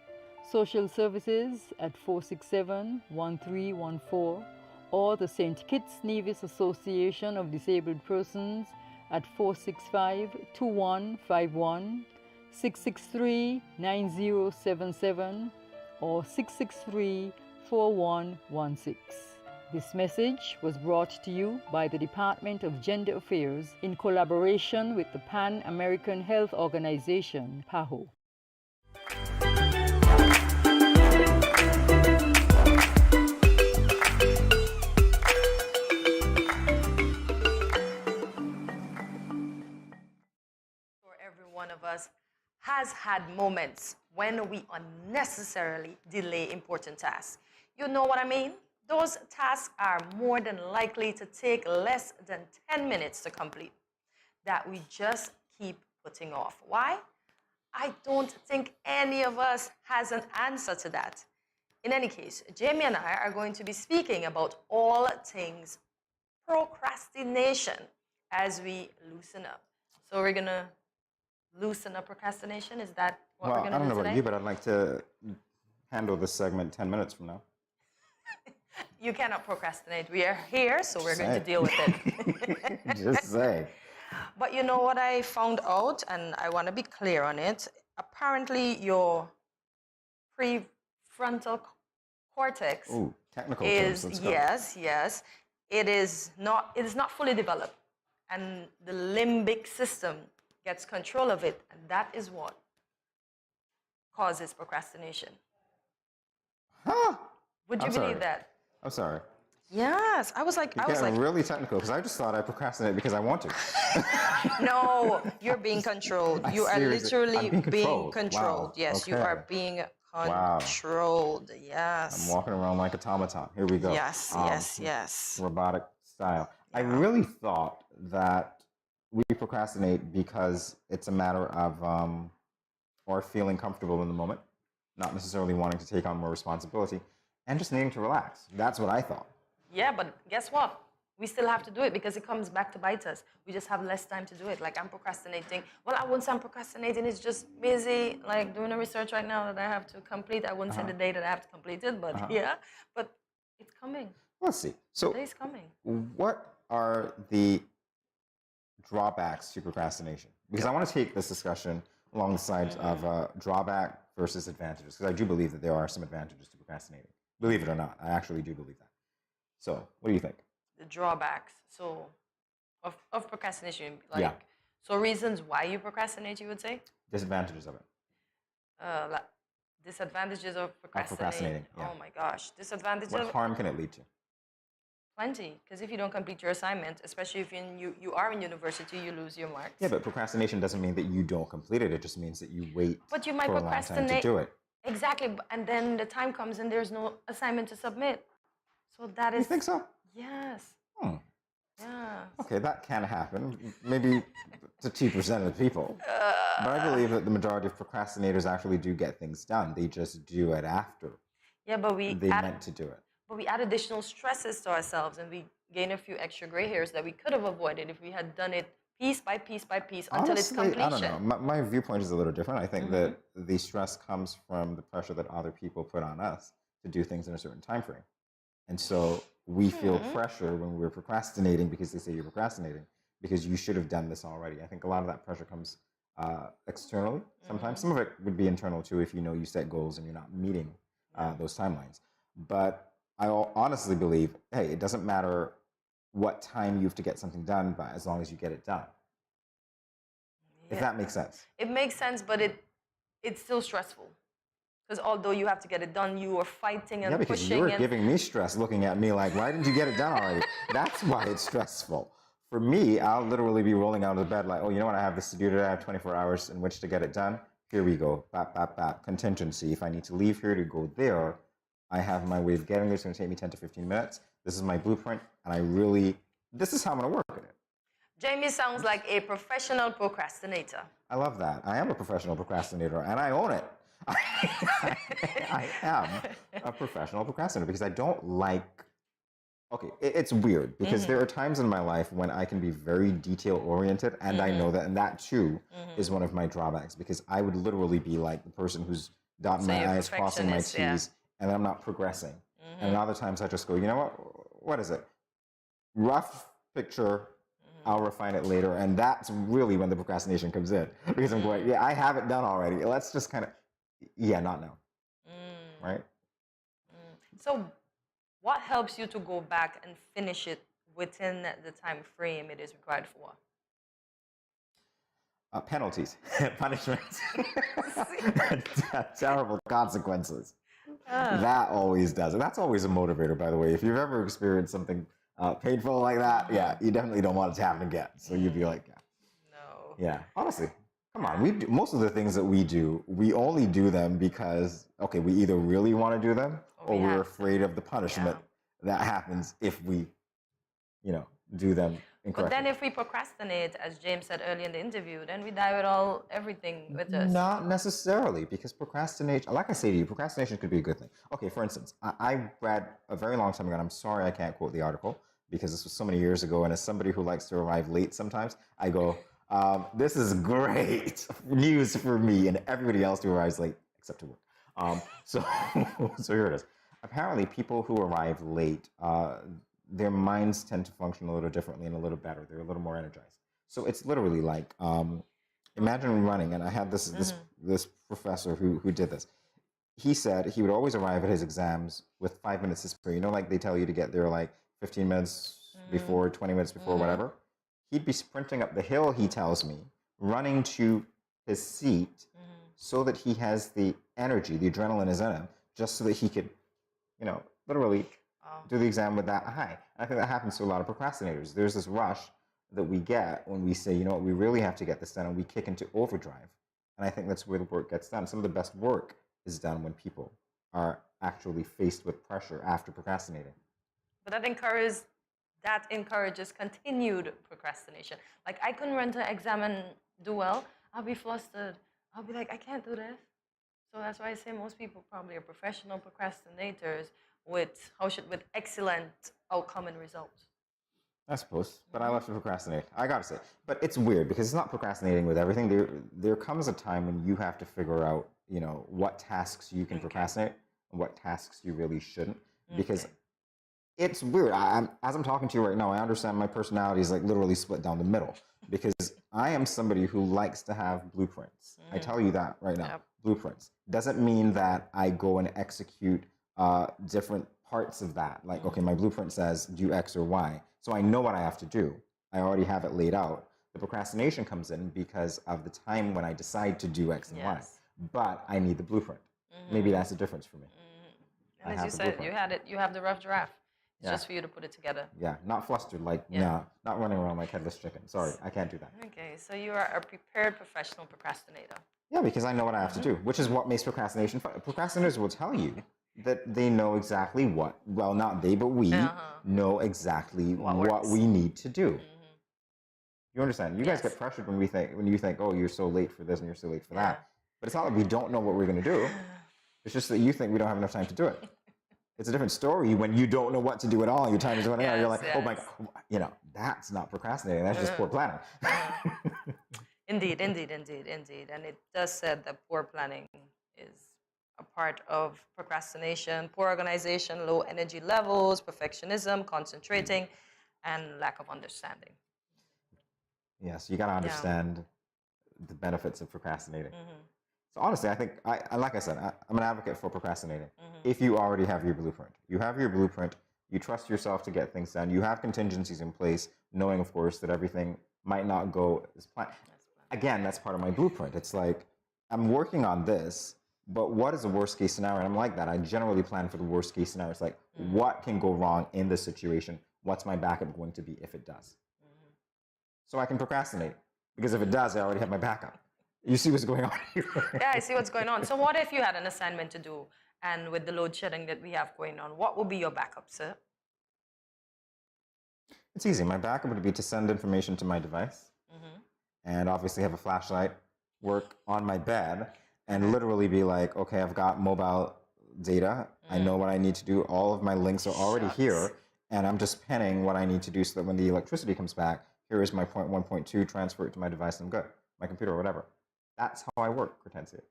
social services at 467-1314, or the St. Kitts Nevis Association of Disabled Persons at 465-2151, 663-9077, or 663-4116. This message was brought to you by the Department of Gender Affairs in collaboration with the Pan American Health Organization, PAHO. One of us has had moments when we unnecessarily delay important tasks. You know what I mean? Those tasks are more than likely to take less than 10 minutes to complete that we just keep putting off. Why? I don't think any of us has an answer to that. In any case, Jamie and I are going to be speaking about all things procrastination as we loosen up. So we're going to loosen up procrastination? Is that what we're going to do today? I don't know about you, but I'd like to handle this segment 10 minutes from now. You cannot procrastinate. We are here, so we're going to deal with it. Just say. But you know what I found out, and I want to be clear on it. Apparently, your prefrontal cortex is yes. It is not fully developed, and the limbic system gets control of it, and that is what causes procrastination. Huh? Would you believe that? I'm sorry. Yes, I was like, really technical because I just thought I procrastinate because I want to. No, you're being controlled. You are literally being controlled. Wow. Yes, Okay. you are being controlled. Yes. I'm walking around like automaton. Here we go. Yes, yes. Robotic style. Yeah. I really thought that we procrastinate because it's a matter of or feeling comfortable in the moment, not necessarily wanting to take on more responsibility, and just needing to relax. That's what I thought. Yeah, but guess what? We still have to do it because it comes back to bite us. We just have less time to do it. Like I'm procrastinating. Well, I wouldn't say I'm procrastinating. It's just busy, like doing a research right now that I have to complete. I wouldn't say the day that I have to complete it, but but it's coming. Let's see. So the day's coming. What are the drawbacks to procrastination? Because I want to take this discussion along the sides of drawback versus advantages, because I do believe that there are some advantages to procrastinating. Believe it or not, I actually do believe that. So, what do you think? The drawbacks, of procrastination, so reasons why you procrastinate, you would say? Disadvantages of it. Disadvantages of procrastinating. Yeah. Oh my gosh, disadvantages. What harm can it lead to? Plenty, because if you don't complete your assignment, especially if you are in university, you lose your marks. Yeah, but procrastination doesn't mean that you don't complete it. It just means that you wait but you might for a long time to do it. Exactly, and then the time comes and there's no assignment to submit. So that is... You think so? Yes. Yeah. Okay, that can happen. Maybe to 2% of the people. But I believe that the majority of procrastinators actually do get things done. They just do it after. Yeah, but they meant to do it. But we add additional stresses to ourselves, and we gain a few extra gray hairs that we could have avoided if we had done it piece by piece by piece until Honestly, it's completion. I don't know. My viewpoint is a little different. I think that the stress comes from the pressure that other people put on us to do things in a certain time frame. And so we feel pressure when we're procrastinating because they say you're procrastinating because you should have done this already. I think a lot of that pressure comes externally sometimes. Some of it would be internal too if you know you set goals and you're not meeting those timelines. But I honestly believe, hey, it doesn't matter what time you have to get something done, but as long as you get it done. If that makes sense. It makes sense, but it's still stressful. Because although you have to get it done, you are fighting and because pushing. You're giving me stress looking at me like, why didn't you get it done already? That's why it's stressful. For me, I'll literally be rolling out of bed like, oh, you know what? I have this to do today. I have 24 hours in which to get it done. Here we go. Bap, bap, bap. Contingency. If I need to leave here to go there, I have my way of getting there. It's going to take me 10 to 15 minutes. This is my blueprint. And this is how I'm going to work at it. Jamie sounds like a professional procrastinator. I love that. I am a professional procrastinator, and I own it. I am a professional procrastinator because I don't like... Okay, it's weird because there are times in my life when I can be very detail-oriented, and I know that, and that too is one of my drawbacks because I would literally be like the person who's dotting my I's, crossing my T's, and I'm not progressing. And other times I just go, you know what? What is it? Rough picture, I'll refine it later, and that's really when the procrastination comes in because I'm going, yeah, I have it done already. Let's just kind of, not now, right? So what helps you to go back and finish it within the time frame it is required for? Penalties, punishments, terrible consequences. That always does it. That's always a motivator, by the way. If you've ever experienced something painful like that, you definitely don't want it to happen again. So you'd be like, no. Yeah, honestly, come on. Most of the things that we do, we only do them because, okay, we either really want to do them or we're afraid of the punishment that happens if we, do them incorrectly. But then if we procrastinate, as James said earlier in the interview, then we die with everything with us. Not necessarily, because procrastination, like I say to you, procrastination could be a good thing. Okay, for instance, I read a very long time ago, and I'm sorry I can't quote the article, because this was so many years ago, and as somebody who likes to arrive late sometimes, I go, this is great news for me and everybody else who arrives late, except to work. So here it is. Apparently, people who arrive late, their minds tend to function a little differently and a little better. They're a little more energized. So it's literally like, imagine running, and I had this professor who did this. He said he would always arrive at his exams with 5 minutes to spare. You know, like they tell you to get there like 15 minutes before, 20 minutes before, whatever. He'd be sprinting up the hill, he tells me, running to his seat so that he has the energy, the adrenaline is in him, just so that he could, literally do the exam with that high. And I think that happens to a lot of procrastinators. There's this rush that we get when we say, you know what, we really have to get this done, and we kick into overdrive. And I think that's where the work gets done. Some of the best work is done when people are actually faced with pressure after procrastinating. But that encourages continued procrastination. Like, I couldn't run to an exam and do well. I'll be flustered. I'll be like, I can't do this. So that's why I say most people probably are professional procrastinators with excellent outcome and results. I suppose, but I love to procrastinate. I gotta say, but it's weird because it's not procrastinating with everything. There comes a time when you have to figure out, what tasks you can procrastinate and what tasks you really shouldn't. Because it's weird. As I'm talking to you right now, I understand my personality is like literally split down the middle because I am somebody who likes to have blueprints. I tell you that right now. Blueprints doesn't mean that I go and execute different parts of that. Like, okay, my blueprint says do X or Y. So I know what I have to do. I already have it laid out. The procrastination comes in because of the time when I decide to do X and Y. But I need the blueprint. Maybe that's the difference for me. And as you said, you have the rough draft. It's just for you to put it together. Yeah, not flustered, not running around like headless chicken. Sorry, I can't do that. Okay, so you are a prepared professional procrastinator. Yeah, because I know what I have to do, which is what makes procrastination fun. Procrastinators will tell you that they know exactly not they, but we know exactly what we need to do. You understand? You guys get pressured when you think, oh, you're so late for this and you're so late for that. But it's not like we don't know what we're going to do. It's just that you think we don't have enough time to do it. It's a different story when you don't know what to do at all. Your time is running out. You're like, oh my God, that's not procrastinating. That's just poor planning. Indeed. And it does said that poor planning is a part of procrastination, poor organization, low energy levels, perfectionism, concentrating, and lack of understanding. Yes, you got to understand the benefits of procrastinating. So honestly, I think, like I said, I'm an advocate for procrastinating. If you already have your blueprint, you trust yourself to get things done, you have contingencies in place, knowing, of course, that everything might not go as planned. Again, that's part of my blueprint. It's like, I'm working on this, but what is the worst case scenario? And I'm like that. I generally plan for the worst case scenario. It's like, what can go wrong in this situation? What's my backup going to be if it does? So I can procrastinate, because if it does, I already have my backup. You see what's going on here? Yeah, I see what's going on. So what if you had an assignment to do, and with the load shedding that we have going on, what would be your backup, sir? It's easy. My backup would be to send information to my device, and obviously have a flashlight, work on my bed, and literally be like, okay, I've got mobile data. I know what I need to do. All of my links are already here, and I'm just penning what I need to do so that when the electricity comes back, here is my point 1, point 2, transfer it to my device, and I'm good. My computer or whatever. That's how I work, Hortensia.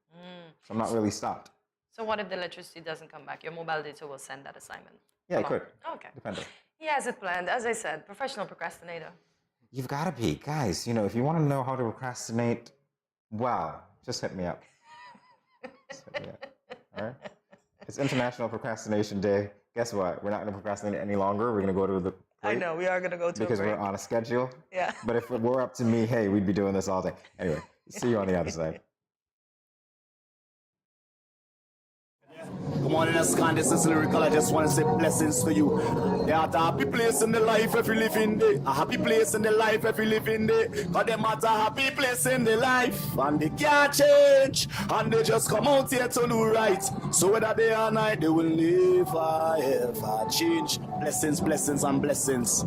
So I'm not really stopped. So what if the electricity doesn't come back? Your mobile data will send that assignment. Yeah, it could. Okay. Depending. He has it planned. As I said, professional procrastinator. You've got to be. Guys, if you want to know how to procrastinate, well, just hit me up. Just hit me up. All right? It's International Procrastination Day. Guess what? We're not going to procrastinate any longer. We're going to go to the break. I know, we are going to go to because a break. we're on a schedule. Yeah. But if it were up to me, hey, we'd be doing this all day. Anyway, see you on the other side. Good morning, SKN. This is lyrical. I just want to say blessings to you. There are a happy place in the life if you live in there. A happy place in the life if you live in there. Cause them at a happy place in the life. And they can't change. And they just come out here to do right. So whether day or night, they will never ever change. Blessings, blessings, and blessings.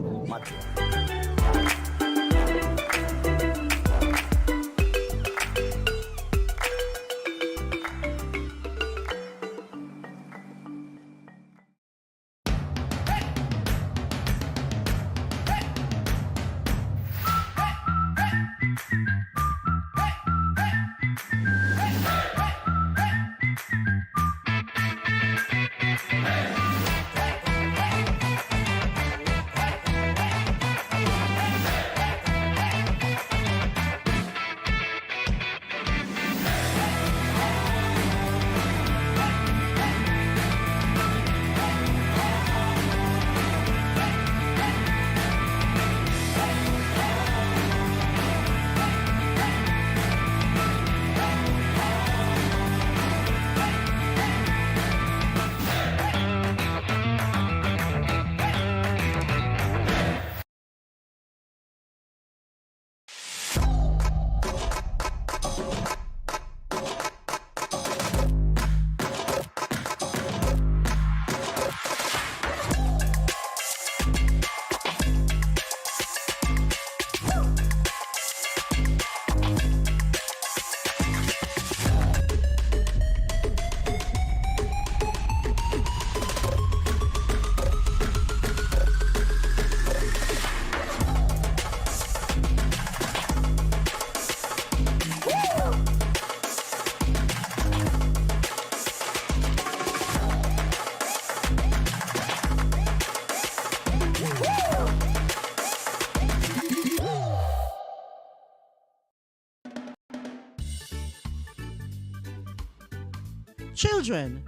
Children,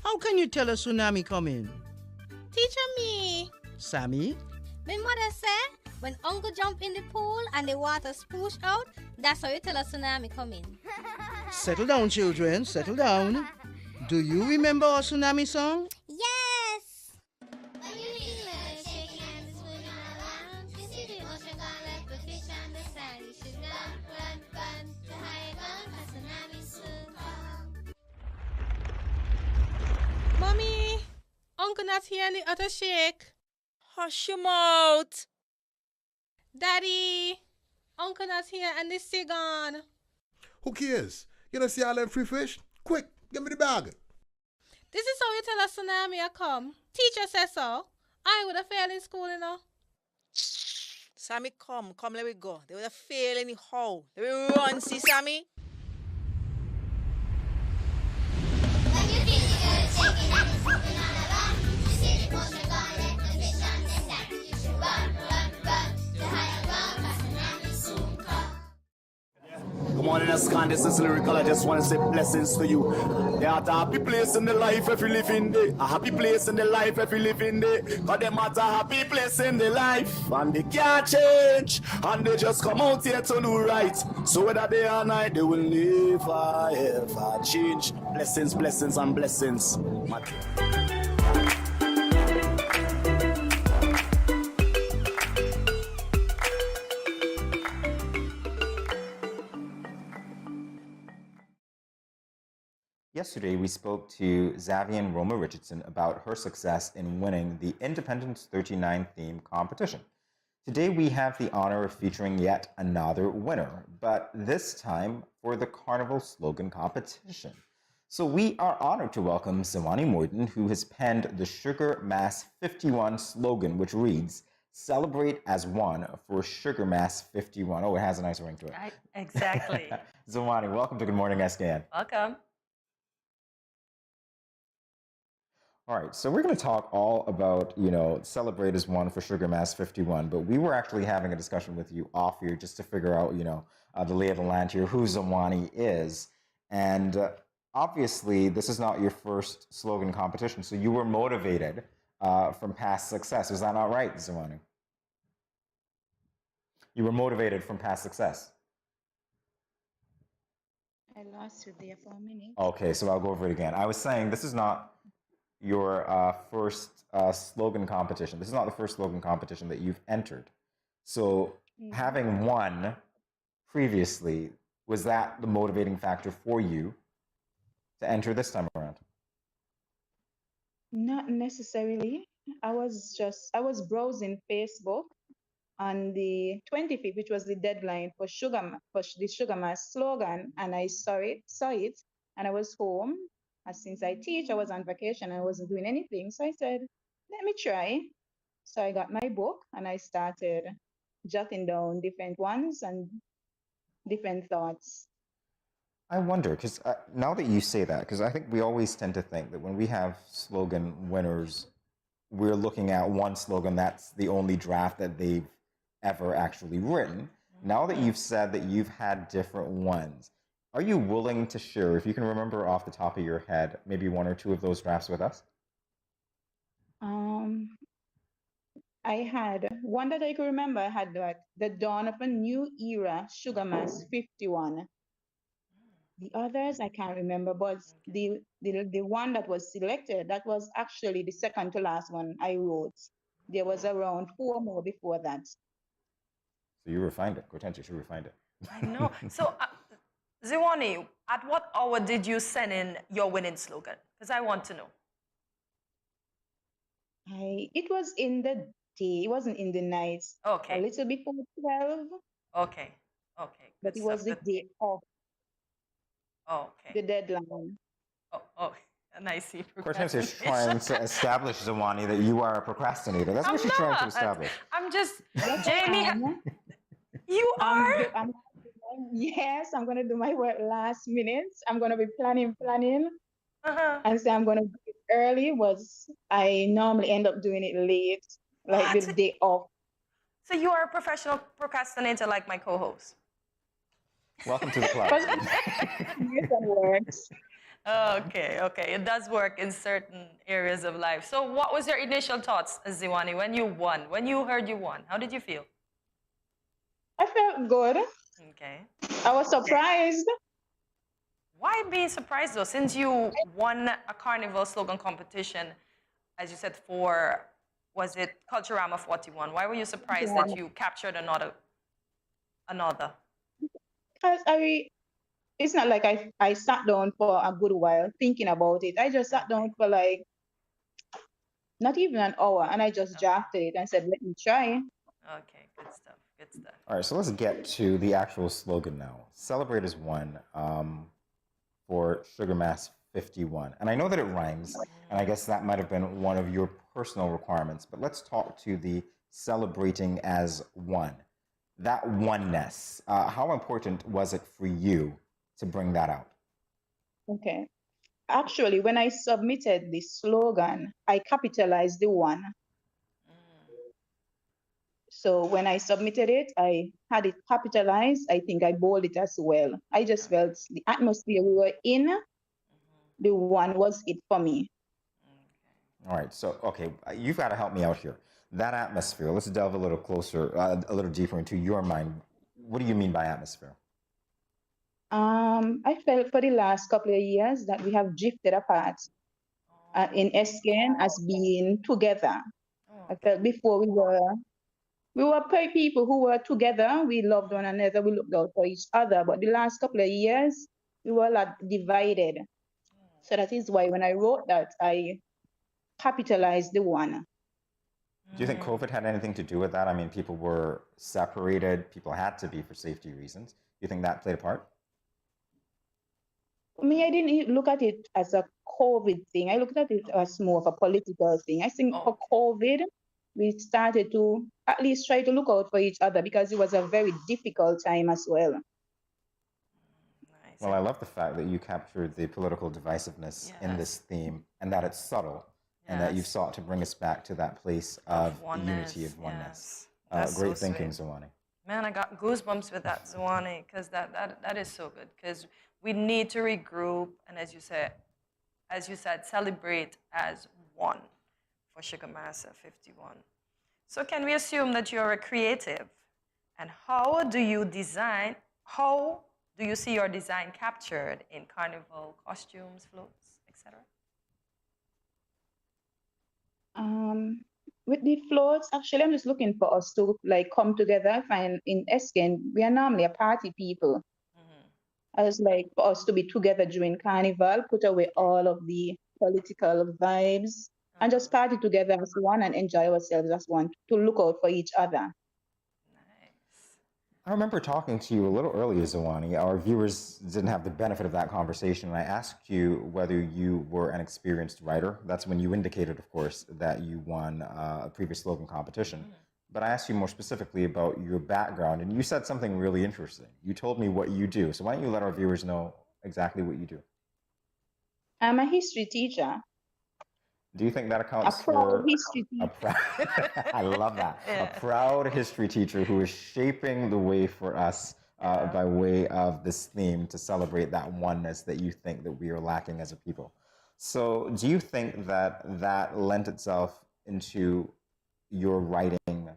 how can you tell a tsunami coming? Teacher me. Sammy? My mother said when uncle jump in the pool and the water spoosh out, that's how you tell a tsunami coming. Settle down, children, settle down. Do you remember our tsunami song? Yes! Mommy, Uncle not here in the other shake. Hush your mouth. Daddy, Uncle not here and the sea gone. Who cares? You don't see all them free fish? Quick, give me the bag. This is how you tell a tsunami a come. Teacher says so. I would have failed in school, you know. Sammy, come, let me go. They would have failed anyhow. Let me run, see Sammy. morning scan, this is lyrical. I just want to say blessings to you. There are a happy place in the life if you live in there. A happy place in the life if you live in there. Cause them at a happy place in the life. And they can't change. And they just come out here to do right. So whether day or night, they will live forever. Change. Blessings, blessings, and blessings. Yesterday, we spoke to Zavian Roma Richardson about her success in winning the Independence 39 theme competition. Today, we have the honor of featuring yet another winner, but this time for the Carnival slogan competition. So we are honored to welcome Zawani Morden, who has penned the Sugar Mass 51 slogan, which reads, "Celebrate as one for Sugar Mass 51." Oh, it has a nice ring to it. Exactly. Zawani, welcome to Good Morning SKN. Welcome. All right, so we're going to talk all about, celebrate as one for Sugar Mass 51, but we were actually having a discussion with you off here just to figure out, the lay of the land here, who Zawani is. And obviously, this is not your first slogan competition, so you were motivated from past success. Is that not right, Zawani? You were motivated from past success. I lost you there for a minute. Okay, so I'll go over it again. I was saying this is not your first slogan competition. This is not the first slogan competition that you've entered. So having won previously, was that the motivating factor for you to enter this time around? Not necessarily. I was browsing Facebook on the 25th, which was the deadline for the Sugar Mass slogan, and I saw it, and I was home. And since I teach, I was on vacation, I wasn't doing anything. So I said, let me try. So I got my book and I started jotting down different ones and different thoughts. I wonder, because now that you say that, because I think we always tend to think that when we have slogan winners, we're looking at one slogan that's the only draft that they've ever actually written. Now that you've said that you've had different ones, are you willing to share, if you can remember off the top of your head, maybe one or two of those drafts with us? I had one that I could remember. I had the dawn of a new era, Sugar Mass 51. The others I can't remember, but the one that was selected, that was actually the second to last one I wrote. There was around 4 more before that. So you refined it. Potentially, you refined it. I know. So, Zawani, at what hour did you send in your winning slogan? Because I want to know. It was in the day. It wasn't in the night. Okay. A little before 12. Okay. But it was the day of the deadline. Oh, and I see. Hortensia is trying to establish, Zawani, that you are a procrastinator. That's what she's trying to establish. I'm just, Jamie, you are? Yes, I'm going to do my work last minute. I'm going to be planning. And so I'm going to do it early, but I normally end up doing it late, like the day off. So you are a professional procrastinator like my co-host. Welcome to the club. Yes, it works. Okay. It does work in certain areas of life. So what was your initial thoughts, Zawani, when you won? When you heard you won, how did you feel? I felt good. Okay. I was surprised. Why be surprised, though? Since you won a carnival slogan competition, as you said, was it Culturama 41? Why were you surprised that you captured another? Because it's not like I sat down for a good while thinking about it. I just sat down for like not even an hour, and I just drafted it and said, let me try. Okay, good stuff. All right, so let's get to the actual slogan now. Celebrate as one for Sugar Mass 51. And I know that it rhymes, and I guess that might have been one of your personal requirements, but let's talk to the celebrating as one. That oneness, how important was it for you to bring that out? Okay. Actually, when I submitted the slogan, I capitalized the one. So when I submitted it, I had it capitalized. I think I bolded it as well. I just felt the atmosphere we were in, the one was it for me. All right, so, okay, you've got to help me out here. That atmosphere, let's delve a little closer, a little deeper into your mind. What do you mean by atmosphere? I felt for the last couple of years that we have drifted apart in SKN as being together. I felt before we were people who were together. We loved one another. We looked out for each other. But the last couple of years, we were a lot divided. So that is why when I wrote that, I capitalized the one. Do you think COVID had anything to do with that? I mean, people were separated. People had to be for safety reasons. Do you think that played a part? I mean, I didn't look at it as a COVID thing. I looked at it as more of a political thing. I think for COVID, we started to at least try to look out for each other because it was a very difficult time as well. Well, I love the fact that you captured the political divisiveness in this theme and that it's subtle and that you've sought to bring us back to that place of unity, of oneness. Great thinking, Zawani. Man, I got goosebumps with that, Zawani, because that is so good. Because we need to regroup and, as you said, celebrate as one for Sugar Massa 51. So can we assume that you're a creative? And how do you see your design captured in carnival costumes, floats, etc.? With the floats, actually, I'm just looking for us to come together. Find in SKN, we are normally a party people. I was like for us to be together during carnival, put away all of the political vibes, and just party together as one and enjoy ourselves as one, to look out for each other. I remember talking to you a little earlier, Zawani. Our viewers didn't have the benefit of that conversation. And I asked you whether you were an experienced writer. That's when you indicated, of course, that you won a previous slogan competition. But I asked you more specifically about your background, and you said something really interesting. You told me what you do. So why don't you let our viewers know exactly what you do? I'm a history teacher. Do you think that accounts for proud history teacher? I love that. A proud history teacher who is shaping the way for us by way of this theme to celebrate that oneness that you think that we are lacking as a people. So do you think that lent itself into your writing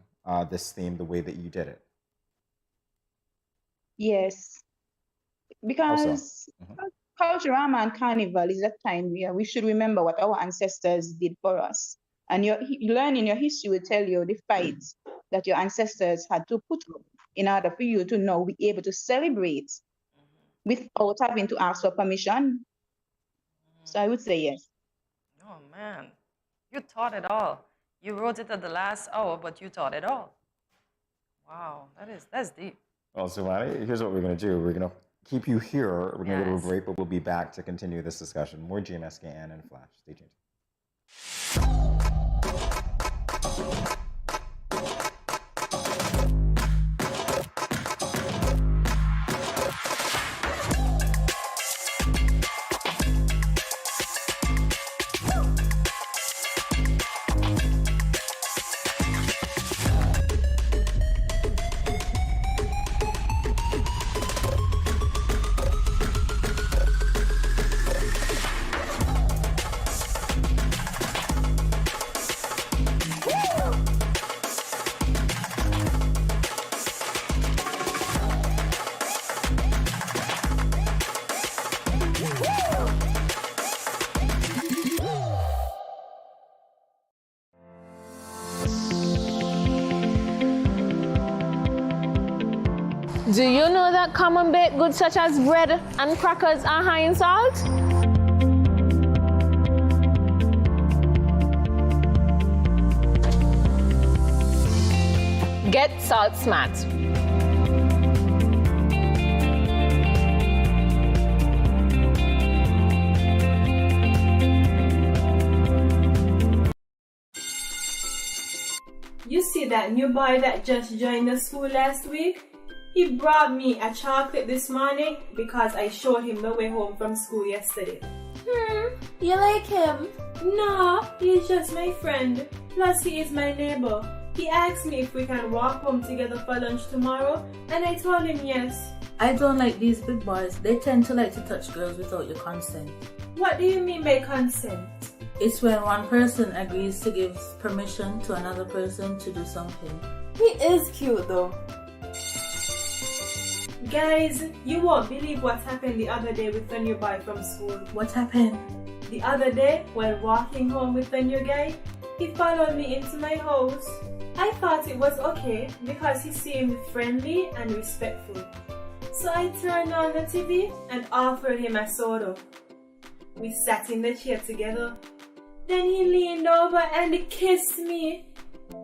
this theme the way that you did it? Yes, because Culturama and Carnival is a time where we should remember what our ancestors did for us. And you learn in your history will tell you the fights that your ancestors had to put up in order for you to now be able to celebrate without having to ask for permission. So I would say yes. Oh, man. You taught it all. You wrote it at the last hour, but you taught it all. Wow, that's deep. Well, so here's what we're going to do. We're going to keep you here. We're going to go to a break, but we'll be back to continue this discussion. More GMSKN and Flash. Stay tuned. Do you know that common baked goods such as bread and crackers are high in salt? Get salt smart. You see that new boy that just joined the school last week? He brought me a chocolate this morning because I showed him the way home from school yesterday. You like him? No, he's just my friend. Plus, he is my neighbor. He asked me if we can walk home together for lunch tomorrow, and I told him yes. I don't like these big boys. They tend to like to touch girls without your consent. What do you mean by consent? It's when one person agrees to give permission to another person to do something. He is cute though. Guys, you won't believe what happened the other day with the new boy from school. What happened? The other day, while walking home with the new guy, he followed me into my house. I thought it was okay because he seemed friendly and respectful. So I turned on the TV and offered him a soda. We sat in the chair together. Then he leaned over and kissed me.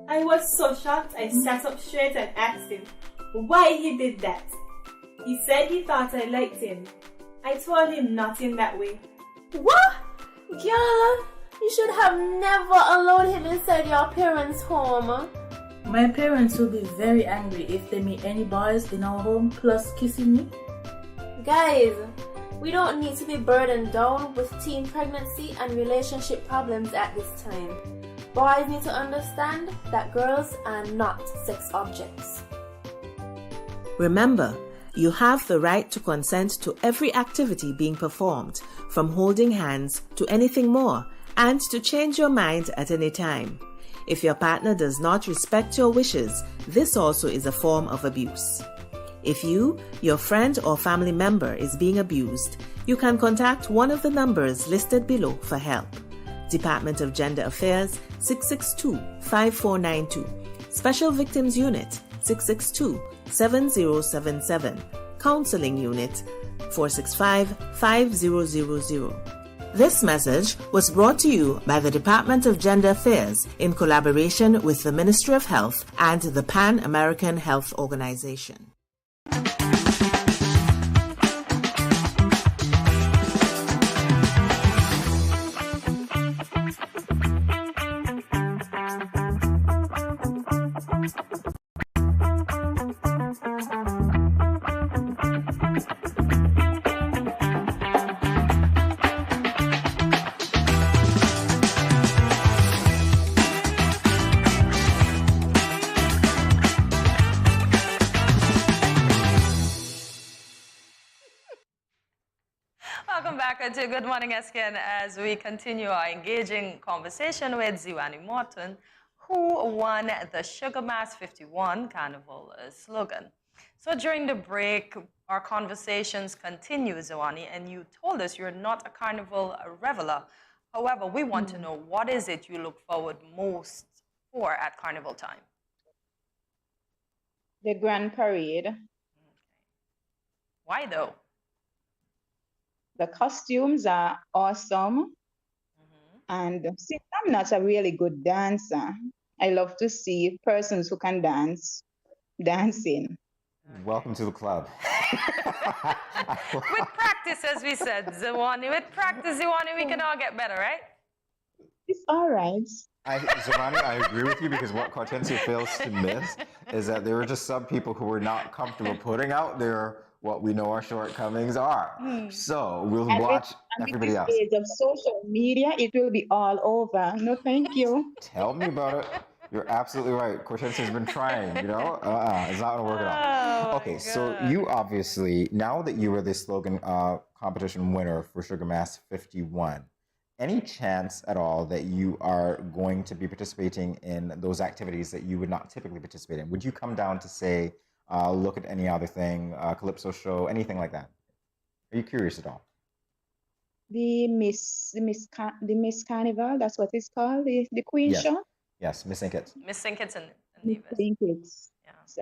I was so shocked I sat up straight and asked him why he did that. He said he thought I liked him. I told him not in that way. What? Girl, you should have never allowed him inside your parents' home. My parents will be very angry if they meet any boys in our home plus kissing me. Guys, we don't need to be burdened down with teen pregnancy and relationship problems at this time. Boys need to understand that girls are not sex objects. Remember, you have the right to consent to every activity being performed, from holding hands to anything more, and to change your mind at any time. If your partner does not respect your wishes, this also is a form of abuse. If you, your friend or family member is being abused, you can contact one of the numbers listed below for help. Department of Gender Affairs 662-5492, Special Victims Unit 662-7077, Counseling Unit 465-5000. This message was brought to you by the Department of Gender Affairs in collaboration with the Ministry of Health and the Pan American Health Organization. Welcome back to Good Morning SKN as we continue our engaging conversation with Ziwani Morton, who won the Sugar Mass 51 Carnival slogan. So during the break, our conversations continue, Ziwani, and you told us you're not a carnival reveler. However, we want to know, what is it you look forward most for at carnival time? The Grand Parade. Why though? The costumes are awesome. And since I'm not a really good dancer, I love to see persons who can dance dancing. Welcome to the club. With practice, as we said, Ziwani, with practice, Ziwani, we can all get better, right? It's all right. Ziwani, I agree with you, because what Hortensia fails to miss is that there are just some people who are not comfortable putting out what we know our shortcomings are. So we'll watch everybody else. At the age of social media, it will be all over. No, thank you. Tell me about it. You're absolutely right. Hortensia's been trying, it's not gonna work at all. Okay, so you obviously, now that you were the slogan competition winner for Sugar Mass 51, any chance at all that you are going to be participating in those activities that you would not typically participate in? Would you come down to say, look at any other thing, Calypso show, anything like that? Are you curious at all? The Miss Carnival, that's what it's called, the Queen show? Yes, Miss St. Kitts. Miss St. Kitts and Nevis. St. Kitts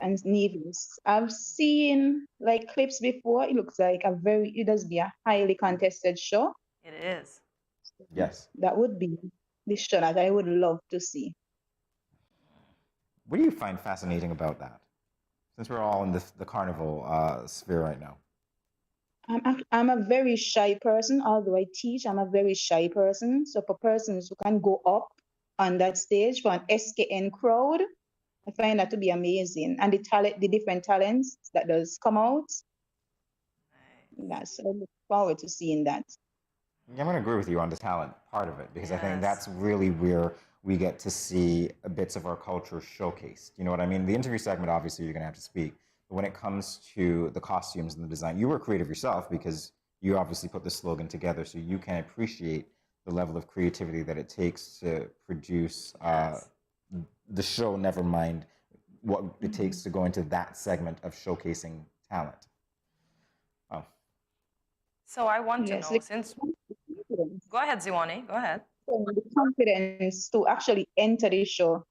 and Nevis. I've seen like clips before. It looks like it does be a highly contested show. It is. Yes. That would be the show that I would love to see. What do you find fascinating about that? Since we're all in the carnival sphere right now. I'm a very shy person. Although I teach, I'm a very shy person. So for persons who can go up on that stage for an SKN crowd, I find that to be amazing. And the different talents that does come out. I look forward to seeing that. Yeah, I'm going to agree with you on the talent part of it, because I think that's really where we get to see bits of our culture showcased. You know what I mean? The interview segment, obviously, you're going to have to speak. But when it comes to the costumes and the design, you were creative yourself because you obviously put the slogan together, so you can appreciate the level of creativity that it takes to produce the show, never mind what it takes to go into that segment of showcasing talent. Oh. So I want to know, since... Go ahead, Ziwani, go ahead. The confidence to actually enter the show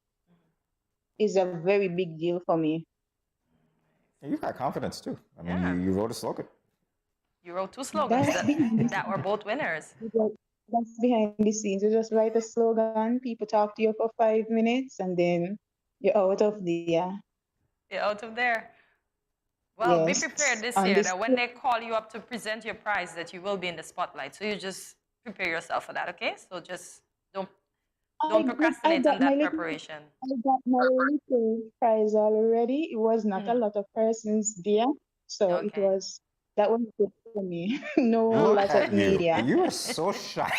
is a very big deal for me. You've got confidence too. I mean, you wrote a slogan. You wrote 2 slogans that were both winners. That's behind the scenes. You just write a slogan, people talk to you for 5 minutes, and then you're out of there. You're out of there. Well, Yes. be prepared this And year this- that when they call you up to present your prize, that you will be in the spotlight. So you just prepare yourself for that, okay? So just don't procrastinate on that preparation. I got my little prize already. It was not a lot of persons there, so that was good for me. No Look lot at of media. you are so shy.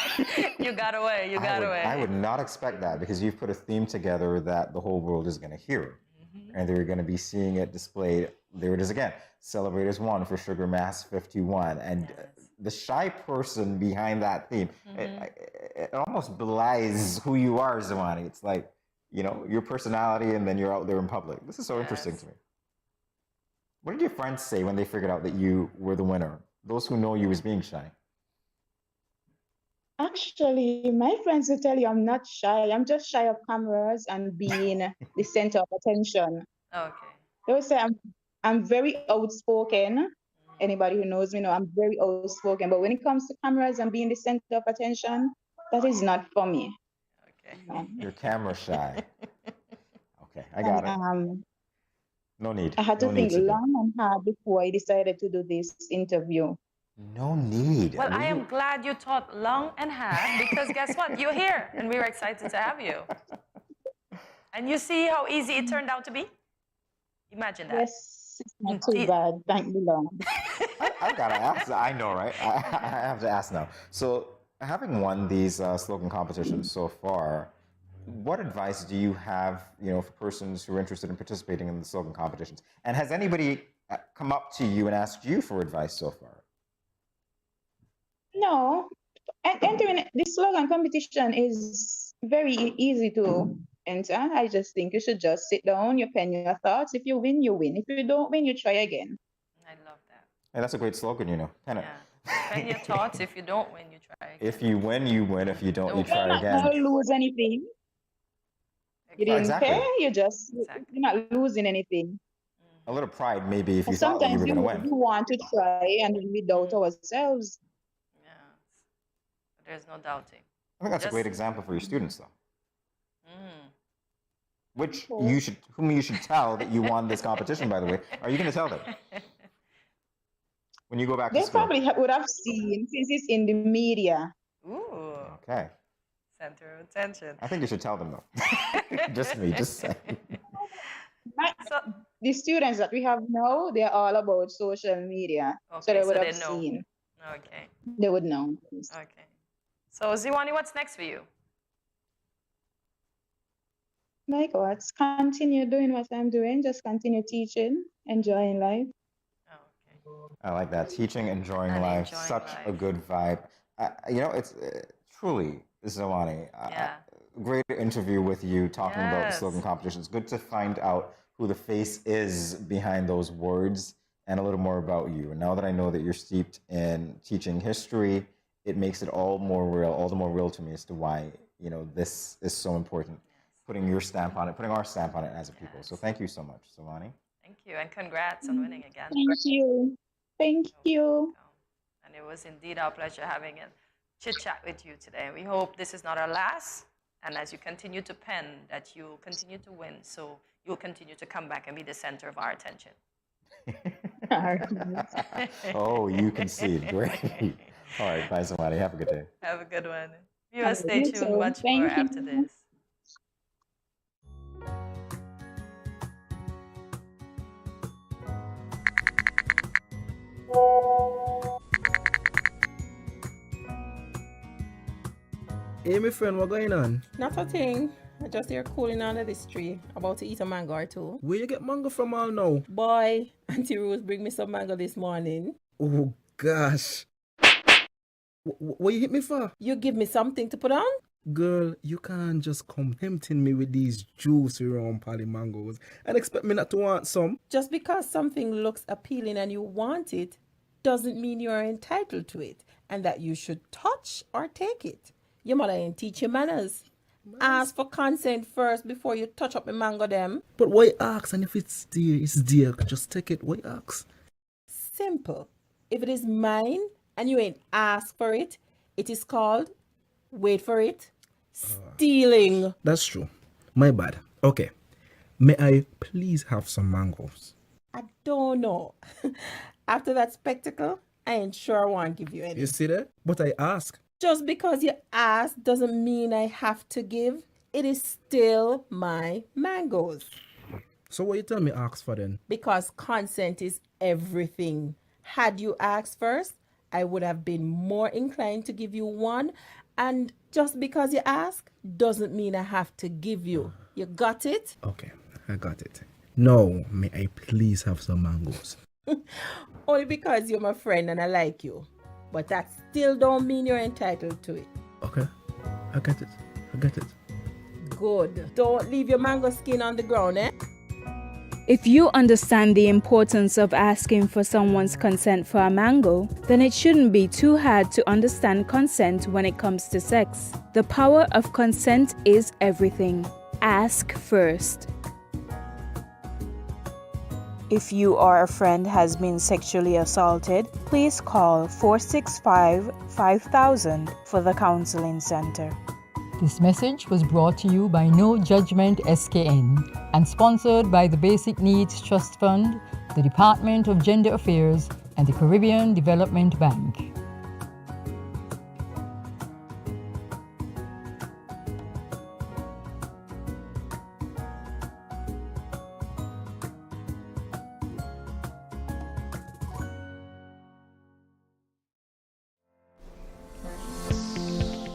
You got away. You got away. I would not expect that because you've put a theme together that the whole world is going to hear. And they're going to be seeing it displayed. There it is again. Celebrators 1 for Sugar Mass 51. And the shy person behind that theme, it almost belies who you are, Ziwani. It's like, you know, your personality and then you're out there in public. This is so interesting to me. What did your friends say when they figured out that you were the winner? Those who know you as being shy. Actually, my friends will tell you I'm not shy. I'm just shy of cameras and being the center of attention. Okay. They will say I'm very outspoken. Anybody who knows me know I'm very outspoken. But when it comes to cameras and being the center of attention, that is not for me. Okay. You're camera shy. Okay, I got it. No need. I had to No think need, long and hard before I decided to do this interview. No need. Well, I am glad you thought long and hard because guess what? You're here and we were excited to have you. And you see how easy it turned out to be? Imagine that. Yes, it's not too bad. Thank the Lord. I've got to ask. I know, right? I have to ask now. So, having won these slogan competitions so far, what advice do you have, you know, for persons who are interested in participating in the slogan competitions? And has anybody come up to you and asked you for advice so far? No, and entering the slogan competition is very easy to enter. I just think you should just sit down, you pen your thoughts. If you win, you win. If you don't win, you try again. I love that. Hey, that's a great slogan, you know. Pen it. Pen your thoughts. If you don't win, you try again. If you win, you win. If you don't, you try You're again. not going to lose anything. You didn't pay, you're not losing anything. A little pride, maybe, if you thought Sometimes that you were going to win. we want to try and we doubt ourselves. There's no doubting. I think that's a great example for your students, though. Which whom you should tell that you won this competition, by the way. Are you going to tell them? When you go back to school. They probably would have seen, since it's in the media. Ooh. Okay. Center of attention. I think you should tell them, though. Just me, just saying. The students that we have now, they're all about social media. Okay, so they would have know. seen. Okay. They would know. Okay. So, Ziwani, what's next for you? Like what? Continue doing what I'm doing. Just continue teaching, enjoying life. I like that. Teaching, enjoying life. Such a good vibe. You know, it's truly, Ziwani, great interview with you talking about the slogan competitions. Good to find out who the face is behind those words and a little more about you. And now that I know that you're steeped in teaching history, it makes it all the more real to me as to why, you know, this is so important. Putting your stamp on it, putting our stamp on it as a people. So thank you so much, Ziwani. Thank you, and congrats on winning again. Thank you. Thank you. And it was indeed our pleasure having a chit-chat with you today. We hope this is not our last, and as you continue to pen, that you'll continue to win, so you'll continue to come back and be the center of our attention. Oh, you concede. Great. All right, bye, Ziwani. Have a good day. Have a good one. Viewers, stay tuned. Much more after this. Hey, my friend, what going on? Not a thing. I just here cooling under this tree, about to eat a mango or two. Where you get mango from all now? Boy, Auntie Rose bring me some mango this morning. Oh, gosh. What you hit me for? You give me something to put on? Girl, you can't just come tempting me with these juicy round pally mangoes and expect me not to want some. Just because something looks appealing and you want it, doesn't mean you are entitled to it and that you should touch or take it. Your mother ain't teach you manners. Ask for consent first before you touch up the mango them. But why ask? And if it's dear, it's dear. Just take it. Why ask? Simple. If it is mine and you ain't asked for it, it is called, wait for it, stealing. That's true. My bad. Okay. May I please have some mangoes? I don't know. After that spectacle, I ain't sure I want to give you any. You see that? But I ask. Just because you ask doesn't mean I have to give. It is still my mangoes. So what you tell me ask for then? Because consent is everything. Had you asked first, I would have been more inclined to give you one. And just because you ask doesn't mean I have to give you. You got it? Okay, I got it. Now, may I please have some mangoes? Only because you're my friend and I like you. But that still don't mean you're entitled to it. Okay, I get it. I get it. Good. Don't leave your mango skin on the ground, eh? If you understand the importance of asking for someone's consent for a mango, then it shouldn't be too hard to understand consent when it comes to sex. The power of consent is everything. Ask first. If you or a friend has been sexually assaulted, please call 465-5000 for the Counseling Center. This message was brought to you by No Judgment SKN and sponsored by the Basic Needs Trust Fund, the Department of Gender Affairs, and the Caribbean Development Bank.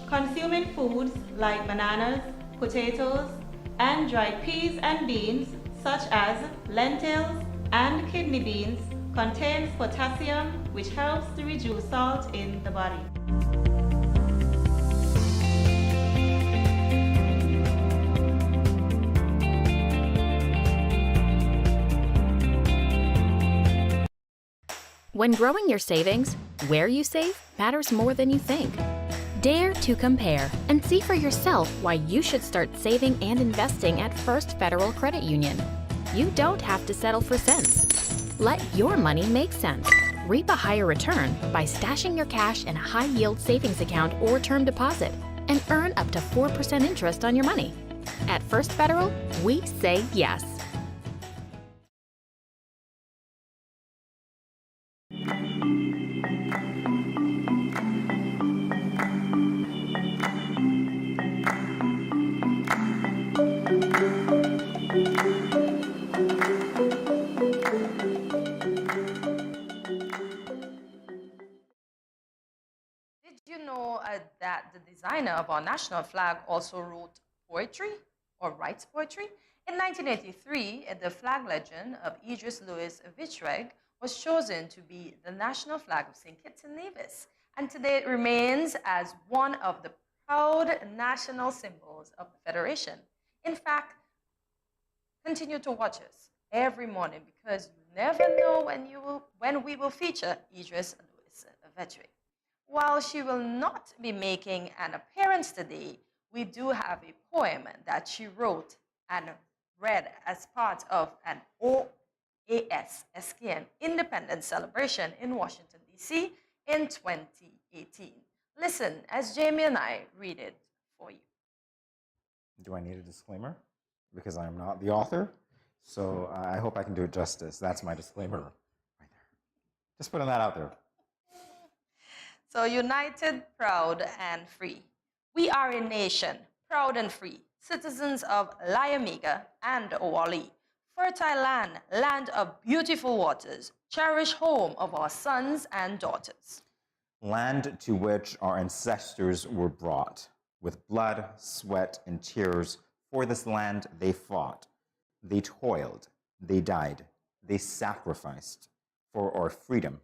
Consuming foods like bananas, potatoes, and dried peas and beans, such as lentils and kidney beans, contains potassium, which helps to reduce salt in the body. When growing your savings, where you save matters more than you think. Dare to compare and see for yourself why you should start saving and investing at First Federal Credit Union. You don't have to settle for cents. Let your money make sense. Reap a higher return by stashing your cash in a high-yield savings account or term deposit and earn up to 4% interest on your money. At First Federal, we say yes. Did you know that the designer of our national flag also wrote poetry or writes poetry? In 1983, the flag legend of Idris Louis Vitreg was chosen to be the national flag of St. Kitts and Nevis, and today it remains as one of the proud national symbols of the Federation. In fact, continue to watch us every morning because you never know when we will feature Idris Louis Vitreg. While she will not be making an appearance today, we do have a poem that she wrote and read as part of an OAS SKN Independence Celebration in Washington, D.C. in 2018. Listen as Jamie and I read it for you. Do I need a disclaimer? Because I am not the author, so I hope I can do it justice. That's my disclaimer right there. Just putting that out there. So, united, proud, and free. We are a nation, proud and free, citizens of Liamiga and Owali, fertile land, land of beautiful waters, cherished home of our sons and daughters. Land to which our ancestors were brought, with blood, sweat, and tears For this land they fought, they toiled, they died, they sacrificed. For our freedom,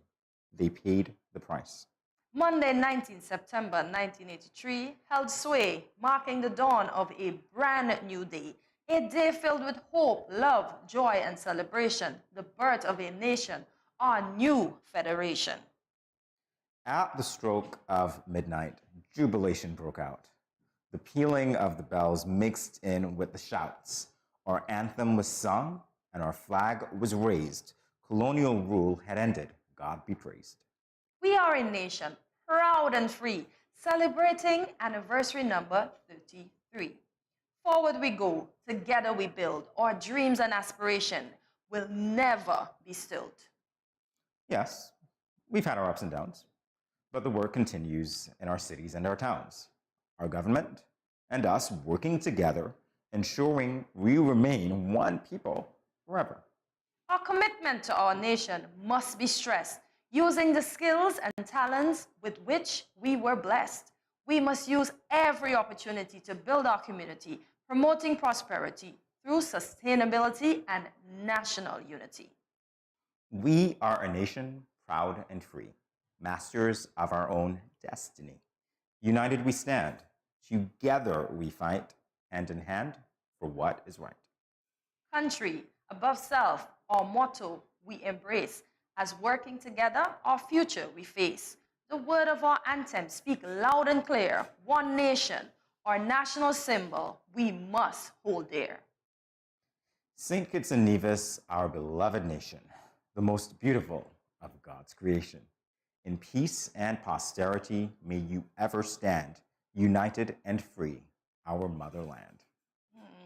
they paid the price. Monday, 19 September 1983, held sway, marking the dawn of a brand new day. A day filled with hope, love, joy, and celebration, the birth of a nation, our new federation. At the stroke of midnight, jubilation broke out. The pealing of the bells mixed in with the shouts. Our anthem was sung, and our flag was raised. Colonial rule had ended. God be praised. We are a nation, proud and free, celebrating anniversary number 33. Forward we go, together we build. Our dreams and aspiration will never be stilled. Yes, we've had our ups and downs, but the work continues in our cities and our towns. Our government and us working together, ensuring we remain one people forever. Our commitment to our nation must be stressed, using the skills and talents with which we were blessed. We must use every opportunity to build our community, promoting prosperity through sustainability and national unity. We are a nation proud and free, masters of our own destiny. United we stand, together we fight, hand in hand for what is right. Country above self, our motto we embrace. As working together, our future we face. The word of our anthem speak loud and clear. One nation, our national symbol, we must hold dear. St. Kitts and Nevis, our beloved nation, the most beautiful of God's creation. In peace and posterity, may you ever stand, united and free, our motherland.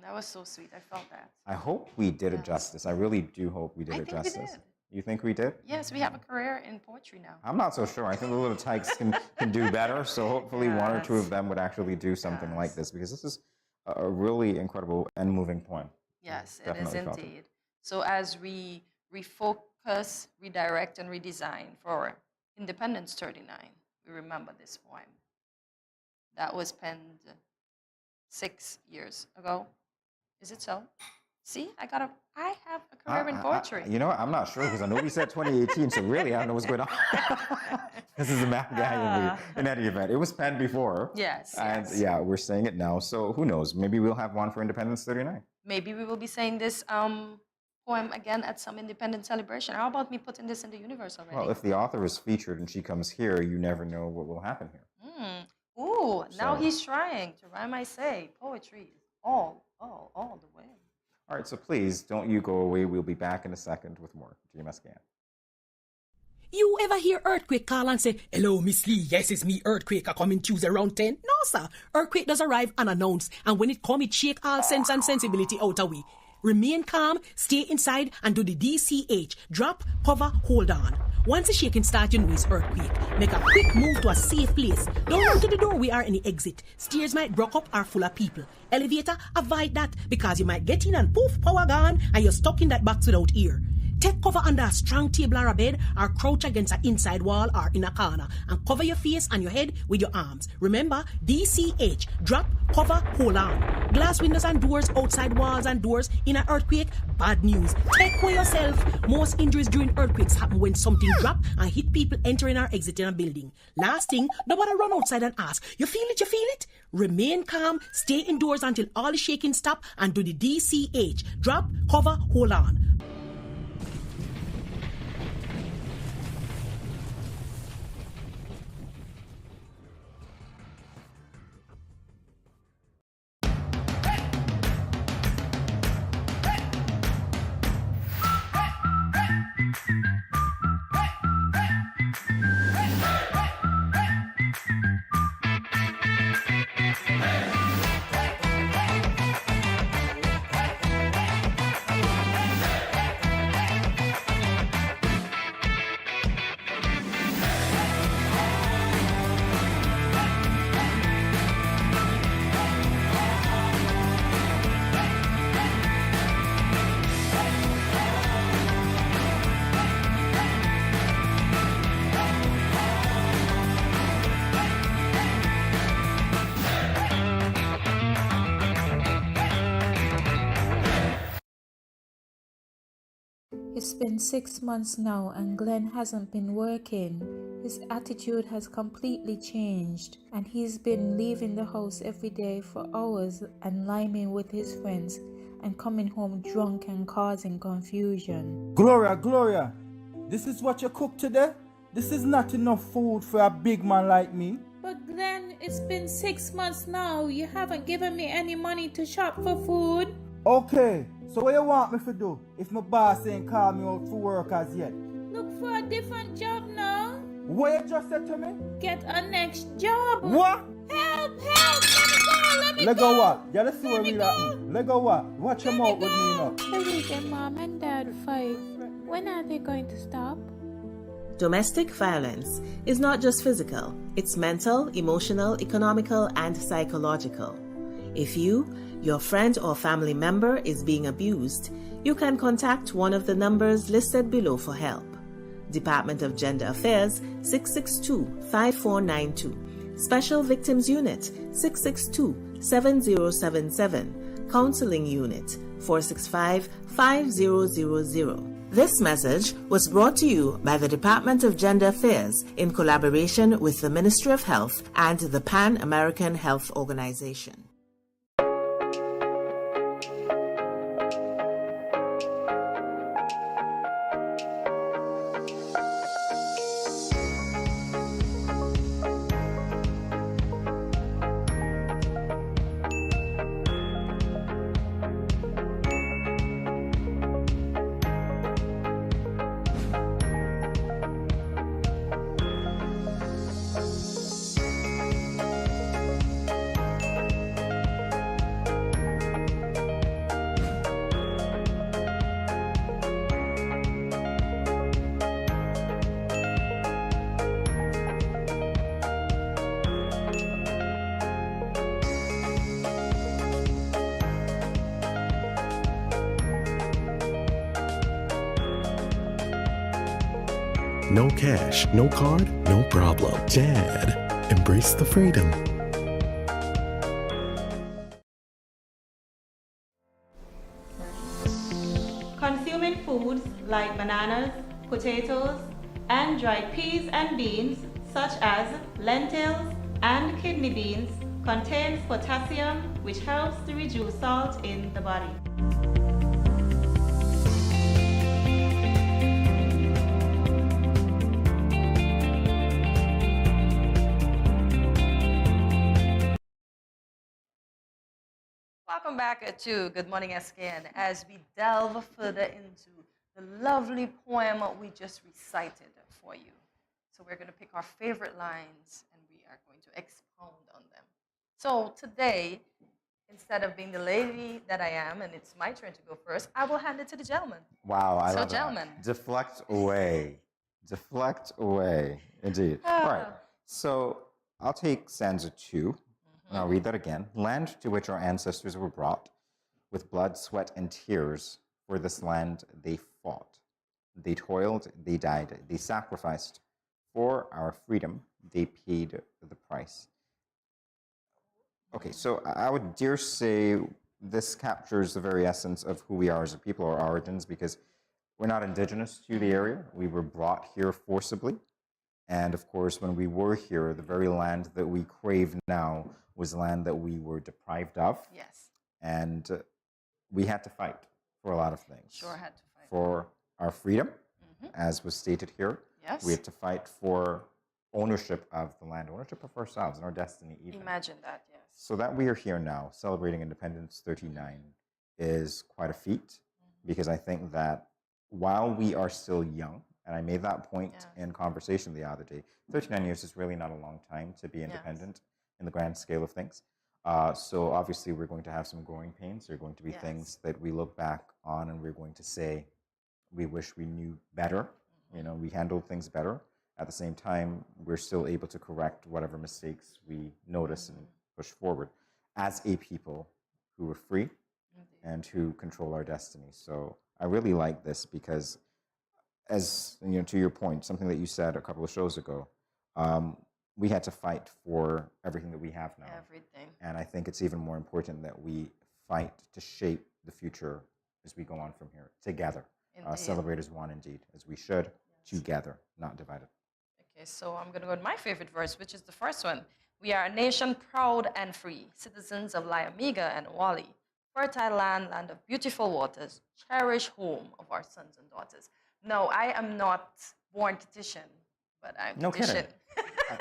That was so sweet. I felt that. I hope we did it justice. I really do hope we did it justice. We did. You think we did? Yes, we have a career in poetry now. I'm not so sure. I think the little tykes can do better. So hopefully one or two of them would actually do something like this, because this is a really incredible and moving poem. Yes, it is indeed. So as we refocus, redirect, and redesign for Independence 39, we remember this poem. That was penned 6 years ago. Is it so? See, I have a career in poetry. You know what? I'm not sure, because I know we said 2018, so really I don't know what's going on. This is a math guy in any event. It was penned before. Yes. And yeah, we're saying it now. So who knows? Maybe we'll have one for Independence 39. Maybe we will be saying this poem again at some independence celebration. How about me putting this in the universe already? Well, if the author is featured and she comes here, you never know what will happen here. Ooh, now he's trying to rhyme I say. Poetry is all the way. All right, so please, don't you go away. We'll be back in a second with more GMSKN. You ever hear Earthquake call and say, "Hello, Miss Lee, yes, it's me, Earthquake, I coming Tuesday around 10? No, sir. Earthquake does arrive unannounced, and when it come, it shake all sense and sensibility out of we. Remain calm, stay inside, and do the DCH. Drop, cover, hold on. Once the shaking starts, you know it's earthquake. Make a quick move to a safe place. Don't run to the door, we are in the exit. Stairs might block up or full of people. Elevator, avoid that, because you might get in and poof, power gone, and you're stuck in that box without ear. Take cover under a strong table or a bed, or crouch against an inside wall or in a corner, and cover your face and your head with your arms. Remember, DCH, drop, cover, hold on. Glass windows and doors, outside walls and doors in an earthquake, bad news. Take care yourself. Most injuries during earthquakes happen when something drop and hit people entering or exiting a building. Last thing, nobody run outside and ask, you feel it, you feel it? Remain calm, stay indoors until all the shaking stop, and do the DCH, drop, cover, hold on. It's been 6 months now and Glenn hasn't been working. His attitude has completely changed and he's been leaving the house every day for hours and liming with his friends and coming home drunk and causing confusion. Gloria, this is what you cook today? This is not enough food for a big man like me. But Glenn, it's been 6 months now. You haven't given me any money to shop for food. Okay, so what you want me to do if my boss ain't call me out for work as yet? Look for a different job now. What you just said to me? Get a next job. What? Help! Let me Let go! go what? Yeah, let's see where we at. Let go what? Watch your mouth with me now. Every day mom and dad fight. When are they going to stop? Domestic violence is not just physical, it's mental, emotional, economical, and psychological. If you, your friend or family member is being abused, you can contact one of the numbers listed below for help. Department of Gender Affairs 662-5492, Special Victims Unit 662-7077, Counseling Unit 465-5000. This message was brought to you by the Department of Gender Affairs in collaboration with the Ministry of Health and the Pan American Health Organization. No cash, no card, no problem. Dad, embrace the freedom. Consuming foods like bananas, potatoes, and dried peas and beans, such as lentils and kidney beans, contains potassium, which helps to reduce salt in the body. Welcome back to Good Morning SKN as we delve further into the lovely poem we just recited for you. So we're going to pick our favorite lines and we are going to expound on them. So today, instead of being the lady that I am, and it's my turn to go first, I will hand it to the gentleman. Wow, I so love gentlemen. that. Deflect away. Deflect away. Indeed. All right. So I'll take stanza 2. And I'll read that again. Land to which our ancestors were brought, with blood, sweat, and tears, for this land they fought. They toiled, they died, they sacrificed. For our freedom, they paid the price. Okay, so I would dare say this captures the very essence of who we are as a people, our origins, because we're not indigenous to the area. We were brought here forcibly. And of course, when we were here, the very land that we crave now was land that we were deprived of. Yes. And we had to fight for a lot of things. Sure had to fight. For our freedom, as was stated here. Yes. We had to fight for ownership of the land, ownership of ourselves and our destiny even. Imagine that, yes. So that we are here now, celebrating Independence 39, is quite a feat, because I think that while we are still young, and I made that point in conversation the other day, 39 years is really not a long time to be independent in the grand scale of things. So obviously we're going to have some growing pains. There are going to be things that we look back on and we're going to say, we wish we knew better. You know, we handled things better. At the same time, we're still able to correct whatever mistakes we notice and push forward as a people who are free and who control our destiny. So I really like this because, as you know, to your point, something that you said a couple of shows ago, we had to fight for everything that we have now. Everything. And I think it's even more important that we fight to shape the future as we go on from here together. celebrate as one indeed, as we should, together, not divided. Okay, so I'm going to go to my favorite verse, which is the first one. We are a nation proud and free, citizens of Liamiga and Wali, fertile land, land of beautiful waters, cherished home of our sons and daughters. No, I am not born Kittitian, but I'm No Kittitian. kidding.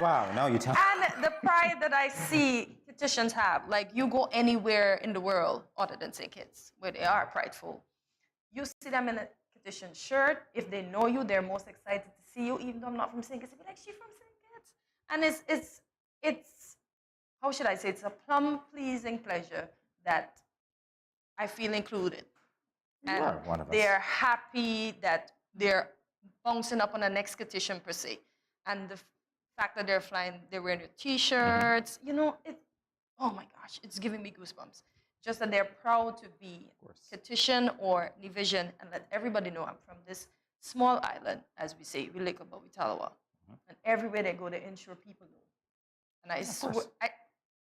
Wow, now you tell me. And the pride that I see Kittitians have, like you go anywhere in the world other than St. Kitts, where they are prideful. You see them in a Kittitian shirt. If they know you, they're most excited to see you, even though I'm not from St. Kitts. They'll be like, she's from St. Kitts. And it's, how should I say, it's a plum pleasing pleasure that I feel included. And You are one of us. they're happy that they're bouncing up on the next Kittitian per se. And the fact that they're flying, they're wearing their t-shirts, you know, oh my gosh, it's giving me goosebumps. Just that they're proud to be Kittitian or Nivision and let everybody know I'm from this small island, as we say, Wilikabawitalawa. And everywhere they go, they ensure people know. And I swear,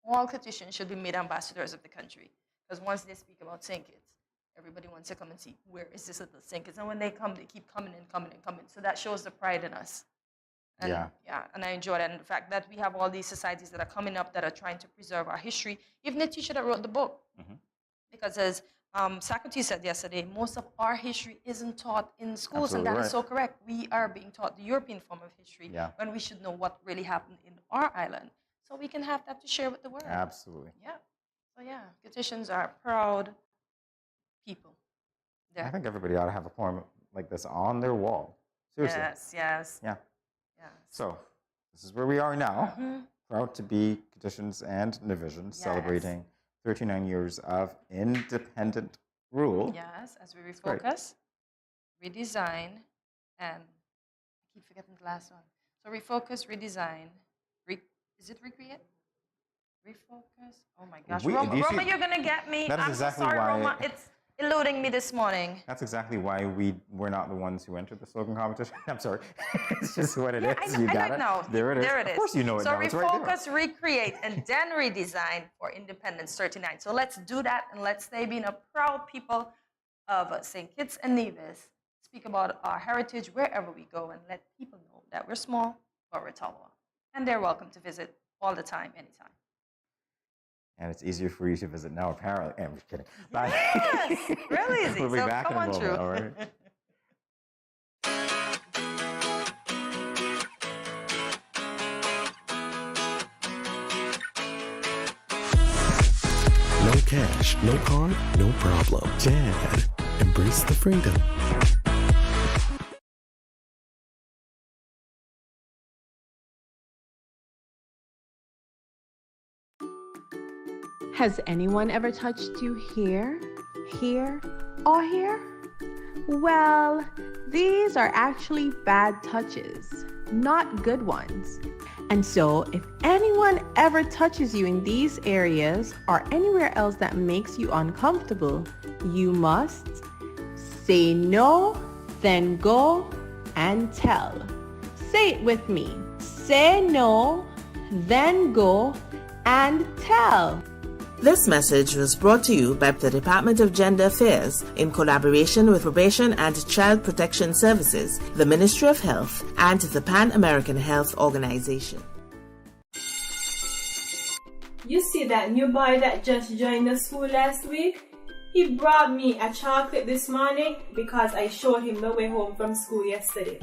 all Kittitians should be made ambassadors of the country. Because once they speak about St. Kitts, everybody wants to come and see, where is this little St. Kitts? And when they come, they keep coming and coming and coming. So that shows the pride in us. And, and I enjoy that. And the fact that we have all these societies that are coming up that are trying to preserve our history. Even the teacher that wrote the book. Because as Socrates said yesterday, most of our history isn't taught in schools. Absolutely and that right. is so correct. We are being taught the European form of history when we should know what really happened in our island. So we can have that to share with the world. Absolutely. Yeah. So yeah, Kittitians are proud people. I think everybody ought to have a poem like this on their wall. Seriously. Yes, yes. Yeah. So, this is where we are now. Proud to be Kittitians and Nivisions, celebrating 39 years of independent rule. Yes, as we refocus, redesign, and I keep forgetting the last one. So refocus, redesign, is it recreate? Refocus? Oh my gosh. Roma, you're going to get me. That is I'm exactly so sorry, why, Roma. It's eluding me this morning. That's exactly why we're not the ones who entered the slogan competition. I'm sorry. It's just what it is. You got it. There it is. There it is. Of course you know it so now. It's right there. refocus, recreate, and then redesign for Independence 39. So let's do that, and let's stay being a proud people of St. Kitts and Nevis. Speak about our heritage wherever we go, and let people know that we're small, but we're tall. And they're welcome to visit all the time, anytime. And it's easier for you to visit now, apparently. I'm just kidding. Bye. Yes, really easy. We'll be back in a moment, true. all right? No cash, no card, no problem. Dad, embrace the freedom. Has anyone ever touched you here, here, or here? Well, these are actually bad touches, not good ones. And so, if anyone ever touches you in these areas or anywhere else that makes you uncomfortable, you must say no, then go and tell. Say it with me. Say no, then go and tell. This message was brought to you by the Department of Gender Affairs in collaboration with Probation and Child Protection Services, the Ministry of Health, and the Pan American Health Organization. You see that new boy that just joined the school last week? He brought me a chocolate this morning because I showed him the way home from school yesterday.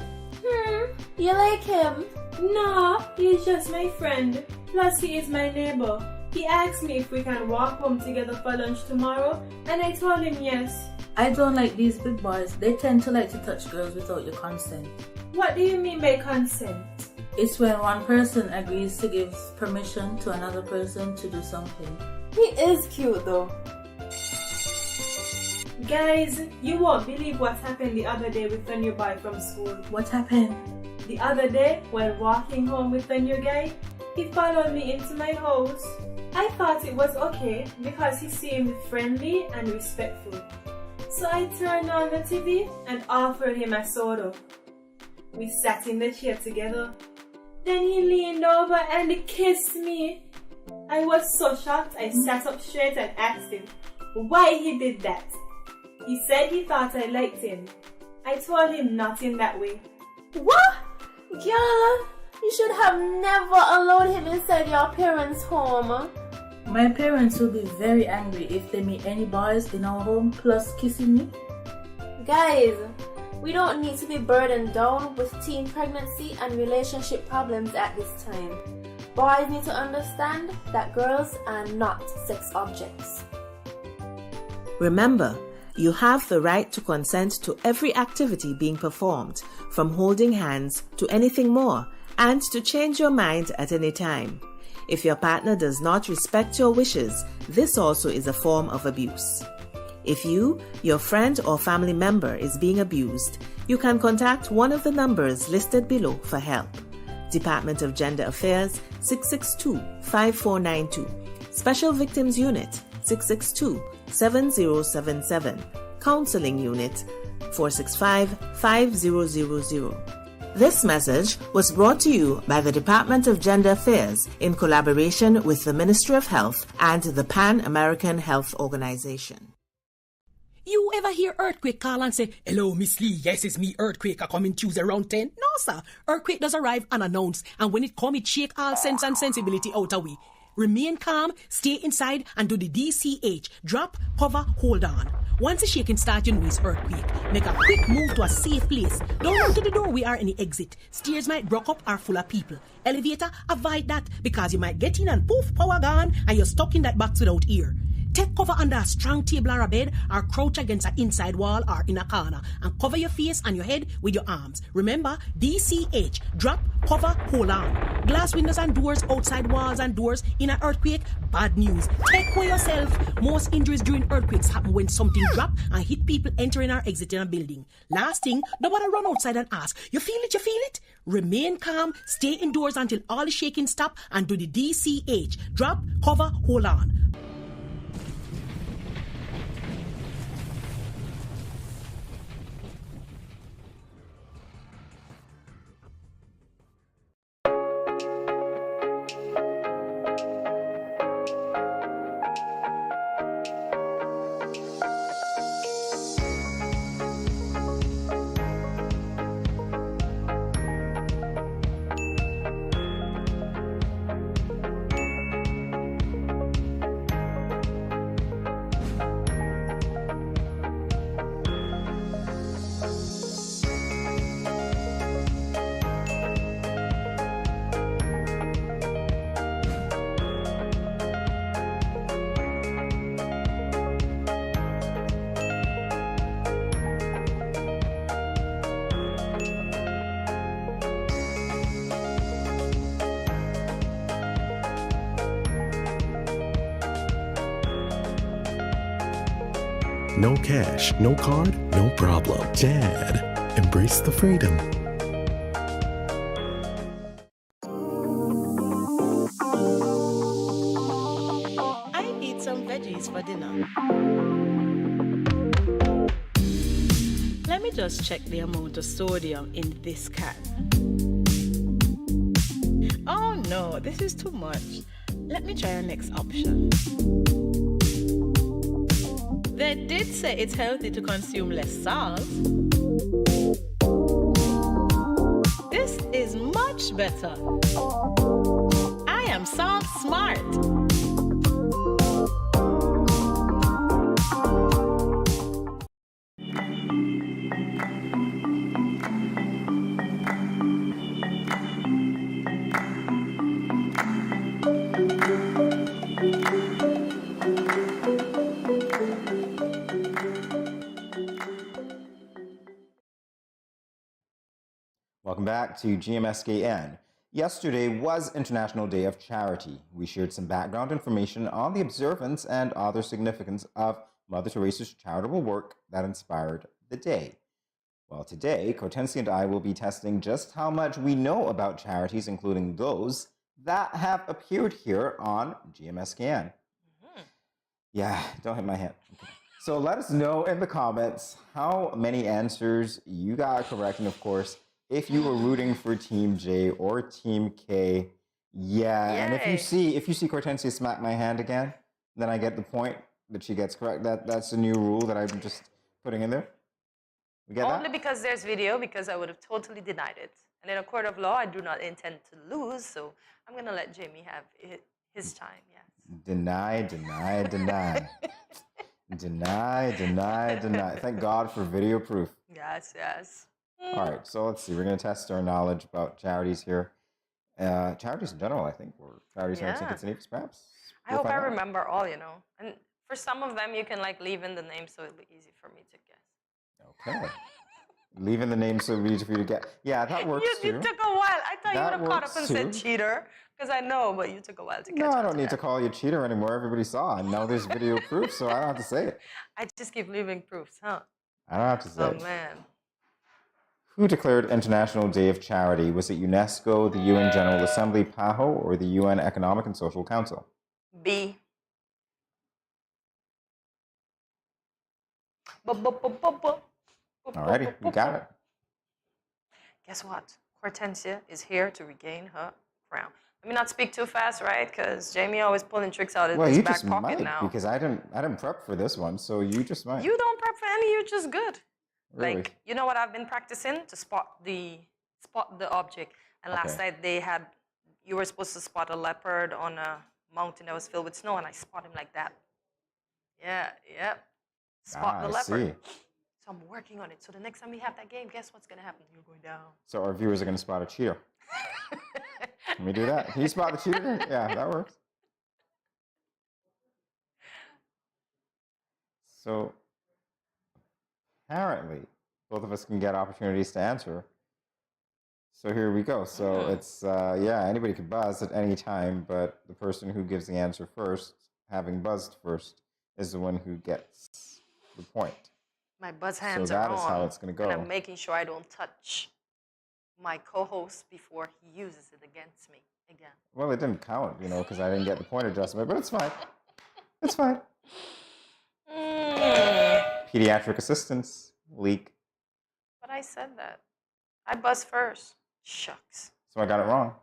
You like him? No, he's just my friend. Plus, he is my neighbor. He asked me if we can walk home together for lunch tomorrow, and I told him yes. I don't like these big boys. They tend to like to touch girls without your consent. What do you mean by consent? It's when one person agrees to give permission to another person to do something. He is cute though. Guys, you won't believe what happened the other day with the new boy from school. What happened? The other day, while walking home with the new guy, he followed me into my house. I thought it was okay because he seemed friendly and respectful. So I turned on the TV and offered him a soda. We sat in the chair together. Then he leaned over and kissed me. I was so shocked I sat up straight and asked him why he did that. He said he thought I liked him. I told him not in that way. What? Girl, you should have never allowed him inside your parents' home. My parents will be very angry if they meet any boys in our home plus kissing me. Guys, we don't need to be burdened down with teen pregnancy and relationship problems at this time. Boys need to understand that girls are not sex objects. Remember, you have the right to consent to every activity being performed, from holding hands to anything more, and to change your mind at any time. If your partner does not respect your wishes, this also is a form of abuse. If you, your friend or family member is being abused, you can contact one of the numbers listed below for help. Department of Gender Affairs 662-5492, Special Victims Unit 662-7077, Counseling Unit 465-5000. This message was brought to you by the Department of Gender Affairs in collaboration with the Ministry of Health and the Pan American Health Organization. You ever hear Earthquake call and say, "Hello, Miss Lee, yes, it's me, Earthquake, I coming Tuesday around 10? No, sir. Earthquake does arrive unannounced, and when it come, it shake all sense and sensibility out of we. Remain calm, stay inside, and do the DCH. Drop, cover, hold on. Once the shaking starts, you know it's earthquake. Make a quick move to a safe place. Don't run to the door, we are any exit. Stairs might block up or full of people. Elevator, avoid that, because you might get in and poof, power gone, and you're stuck in that box without ear. Take cover under a strong table or a bed, or crouch against an inside wall or in a corner, and cover your face and your head with your arms. Remember, DCH, drop, cover, hold on. Glass windows and doors, outside walls and doors in an earthquake, bad news. Take care yourself. Most injuries during earthquakes happen when something drop and hit people entering or exiting a building. Last thing, don't want to run outside and ask, you feel it, you feel it? Remain calm, stay indoors until all the shaking stop, and do the DCH, drop, cover, hold on. No cash, no card, no problem. Dad, embrace the freedom. I eat some veggies for dinner. Let me just check the amount of sodium in this can. Oh no, this is too much. Let me try our next option. They did say it's healthy to consume less salt. This is much better. I am salt smart. Welcome back to GMSKN. Yesterday was International Day of Charity. We shared some background information on the observance and other significance of Mother Teresa's charitable work that inspired the day. Well, today, Cortensi and I will be testing just how much we know about charities, including those that have appeared here on GMSKN. Yeah, don't hit my hand. Okay. So let us know in the comments how many answers you got correct, and of course, if you were rooting for Team J or Team K. Yeah, and if you see Cortensia smack my hand again, then I get the point that she gets correct. That's a new rule that I'm just putting in there? We get Only that? because there's video, because I would have totally denied it. And in a court of law, I do not intend to lose, so I'm going to let Jamie have his time, yes. Deny, deny, deny. Deny. Thank God for video proof. Yes. All right, so let's see. We're going to test our knowledge about charities here. Charities in general, I think, or charities here in St. Kitts and Nevis, perhaps. I hope I remember all, And for some of them, you can leave in the name, so it'll be easy for me to guess. Okay. Leaving the name so easy for you to get. Yeah, that works too. You took a while. I thought you would have caught up and said too. cheater, because I know, but you took a while to catch No, up. I don't need to call you cheater anymore. Everybody saw, and now there's video proof, so I don't have to say it. I just keep leaving proofs, huh? I don't have to say it. Oh, man. Who declared International Day of Charity? Was it UNESCO, the UN General Assembly, PAHO, or the UN Economic and Social Council? B. Alrighty, you got it. Guess what? Hortensia is here to regain her crown. Let me not speak too fast, right? Because Jamie always pulling tricks out of his back pocket might, now. Because I didn't prep for this one, so you just might. You don't prep for any. You're just good. Really? You know what I've been practicing to spot the object. And last night you were supposed to spot a leopard on a mountain that was filled with snow, and I spot him like that. Yeah. Spot the leopard. See. So I'm working on it. So the next time we have that game, guess what's gonna happen? You're going down. So our viewers are going to spot a cheater. Let me do that. Can you spot the cheater? Yeah, that works. So apparently, both of us can get opportunities to answer. So here we go. So it's, anybody can buzz at any time, but the person who gives the answer first, having buzzed first, is the one who gets the point. My buzz hands are on. So that is how it's going to go. And I'm making sure I don't touch my co-host before he uses it against me again. Well, it didn't count, because I didn't get the point adjustment, but it's fine. It's fine. Pediatric assistance, leak. But I said that. I buzzed first. Shucks. So I got it wrong.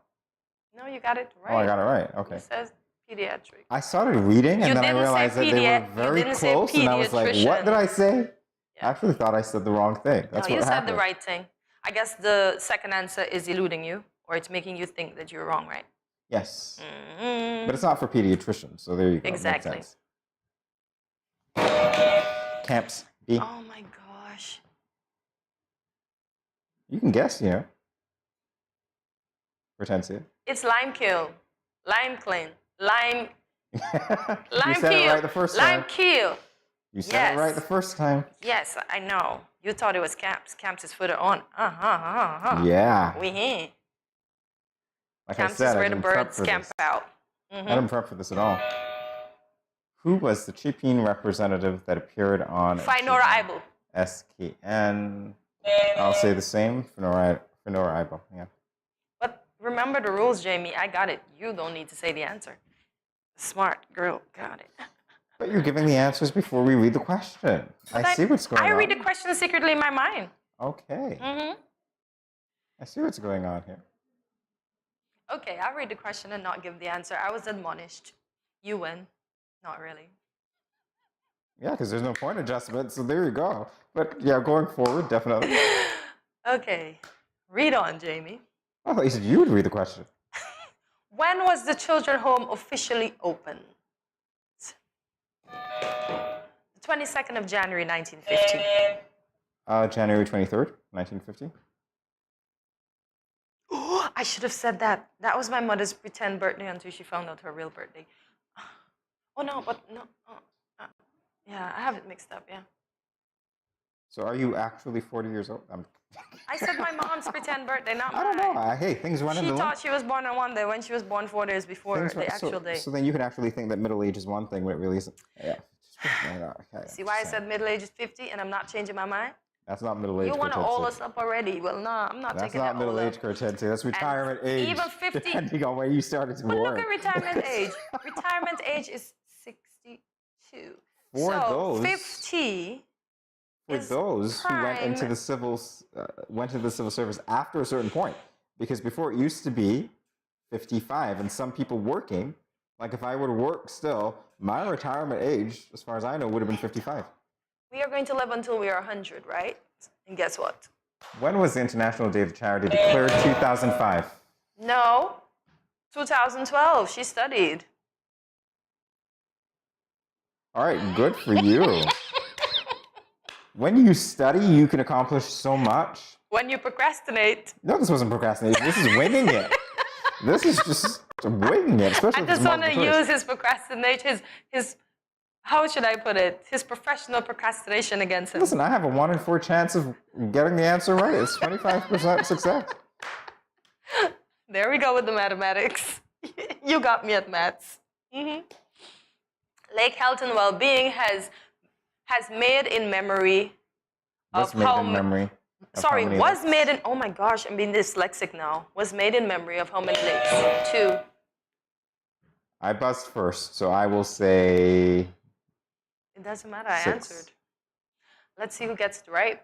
No, you got it right. Oh, I got it right. Okay. It says pediatric. I started reading, and then I realized that they were very close, and I was like, what did I say? I actually thought I said the wrong thing. That's no, what happened. You said the right thing. I guess the second answer is eluding you, or it's making you think that you're wrong, right? Yes. But it's not for pediatricians, so there you go. Exactly. Makes sense. Camps B. Oh my gosh. You can guess, Hortensia. It's lime kill. Lime clean. Lime. You said it right the first time. Lime kill. You said it right the first time. Yes, I know. You thought it was camps. Camps is further on. Yeah. We Like camps I said, is where I the didn't prep birds for camp this. out. I didn't prep for this at all. Who was the Chippewa representative that appeared on Finora Ibo. SKN? I'll say the same. Finora Ibo. Yeah. But remember the rules, Jamie. I got it. You don't need to say the answer. Smart girl got it. But you're giving the answers before we read the question. I see what's going on. I read the question secretly in my mind. Okay. I see what's going on here. Okay, I read the question and not give the answer. I was admonished. You win. Not really. Yeah, because there's no point adjustment, so there you go. But yeah, going forward, definitely. Okay, read on, Jamie. I thought you said you would read the question. When was the children's home officially opened? The 22nd of January, 1950. January 23rd, 1950. Oh, I should have said that. That was my mother's pretend birthday until she found out her real birthday. Oh, no, but no. Yeah, I have it mixed up, yeah. So are you actually 40 years old? I said my mom's pretend birthday, not mine. I don't know. Hey, things run in the She thought she was born on one day when she was born 4 days before the actual day. So then you can actually think that middle age is one thing when it really isn't. Yeah. Okay, See why I said middle age is 50 and I'm not changing my mind? That's not middle age. You want to all us up already? Well, no, I'm not taking that. That's not middle age, Cortensi. That's retirement age. Even 50. Depending on when you started to work. But look at retirement age. Retirement age is 62. For so those 50. For those who went into the civil service after a certain point, because before it used to be 55, and some people working, like if I were to work still, my retirement age, as far as I know, would have been 55. We are going to live until we are 100, right? And guess what? When was the International Day of Charity declared? 2005. No, 2012. She studied. All right, good for you. When you study, you can accomplish so much. When you procrastinate. No, this wasn't procrastination. This is winging it. This is just winging it. Especially I just want to use his procrastination, his how should I put it? His professional procrastination against him. Listen, I have a 1 in 4 chance of getting the answer right. It's 25% success. There we go with the mathematics. You got me at maths. Lake Health and Wellbeing has made in memory of how many. Sorry, was made in. Oh my gosh, I'm being dyslexic now. Was made in memory of how many lakes? 2. I buzzed first, so I will say. It doesn't matter. I 6. answered. Let's see who gets it right.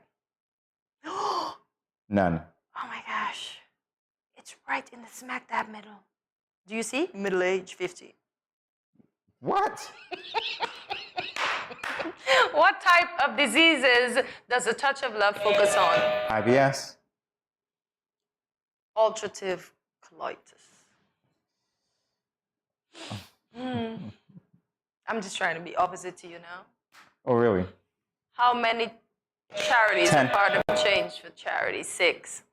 None. Oh my gosh. It's right in the smack dab middle. Do you see? Middle age 50. What? What type of diseases does a touch of love focus on? IBS. Ulcerative colitis. I'm just trying to be opposite to you now. Oh, really? How many charities 10. are part of Change for Charity? 6.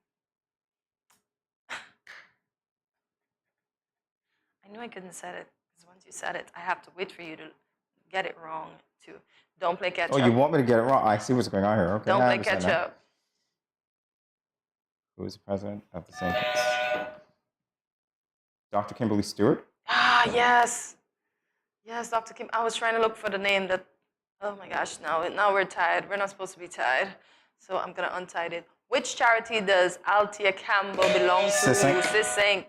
I knew I couldn't say it, because once you said it, I have to wait for you to get it wrong, too. Don't play catch up. Oh, you want me to get it wrong? I see what's going on here. Okay. Don't I play understand catch that. up. Who is the president of the St. Kitts? Dr. Kimberly Stewart? Ah, yes. Yes, Dr. Kim. I was trying to look for the name that, oh my gosh, now we're tied. We're not supposed to be tied. So I'm going to untie it. Which charity does Althea Campbell belong to? Sisink. Sisink.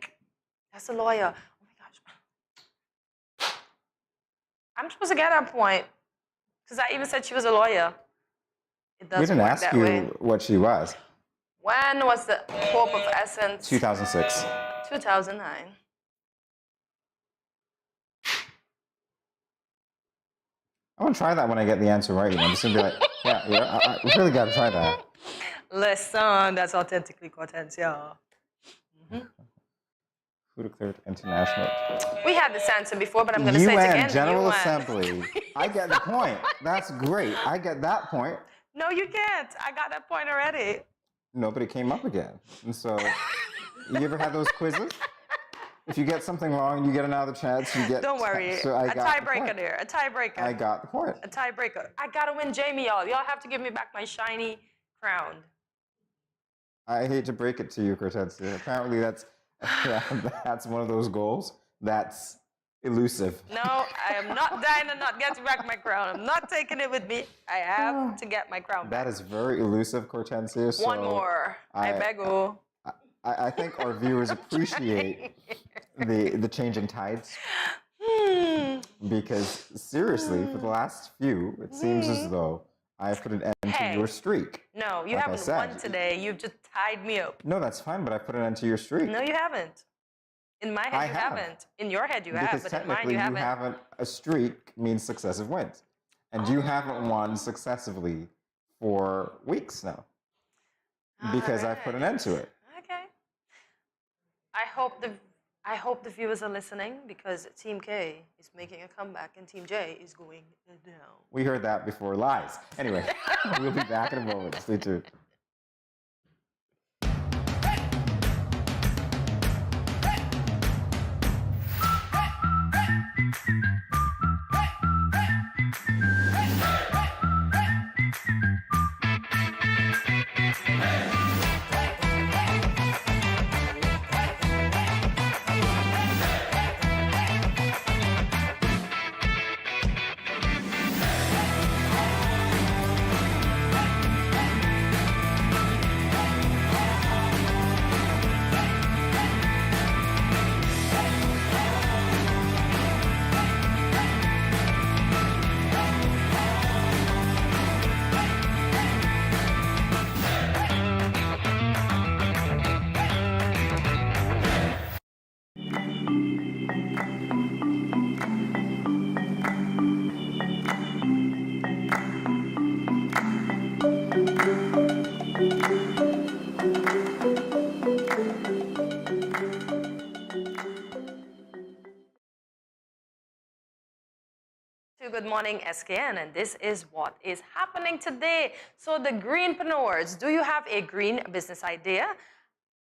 That's a lawyer. Oh my gosh. I'm supposed to get that point. Because I even said she was a lawyer. It doesn't We didn't work ask that you way. what she was. When was the Pope of Essence? 2006. 2009. I want to try that when I get the answer right. I'm just going to be like, yeah, I really got to try that. Listen, that's authentically Cortensia. Who declared international? We had this answer before, but I'm going to say it again. UN General UN. Assembly. I get the point. That's great. I get that point. No, you can't. I got that point already. No, but it came up again. And so, you ever had those quizzes? If you get something wrong, you get another chance. You get. Don't worry. So I a got the tiebreaker point. there. A tiebreaker. I got the point. A tiebreaker. I got to win Jamie, y'all. Y'all have to give me back my shiny crown. I hate to break it to you, Cortensia. Apparently, that's one of those goals that's elusive. No, I am not dying to not get back my crown. I'm not taking it with me. I have to get my crown back. That is very elusive, Cortensia. So One more. I beg you. I think our viewers appreciate the changing tides. Because seriously, for the last few, it seems as though I've put an end to your streak. No, you Like I haven't said. won today. You've just tied me up. No, that's fine, but I put an end to your streak. No, you haven't. In my head, I you have. haven't. In your head, you have, Because but in technically, mine, you haven't. a streak means successive wins. And you haven't won successively for weeks now. Because I put an end to it. Okay. I hope the viewers are listening, because Team K is making a comeback and Team J is going down. We heard that before. Lies. Anyway, we'll be back in a moment. Stay tuned. Good Morning SKN, and this is what is happening today. So the greenpreneurs, do you have a green business idea?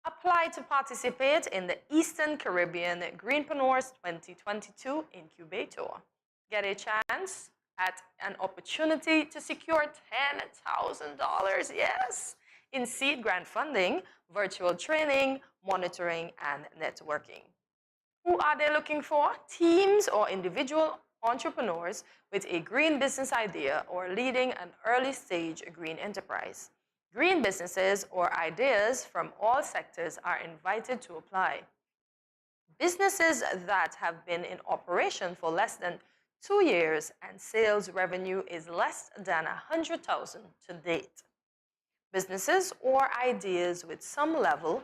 Apply to participate in the Eastern Caribbean Greenpreneurs 2022 Incubator. Get a chance at an opportunity to secure $10,000, yes, in seed grant funding, virtual training, monitoring, and networking. Who are they looking for? Teams or individual entrepreneurs with a green business idea or leading an early stage green enterprise. Green businesses or ideas from all sectors are invited to apply. Businesses that have been in operation for less than 2 years and sales revenue is less than $100,000 to date. Businesses or ideas with some level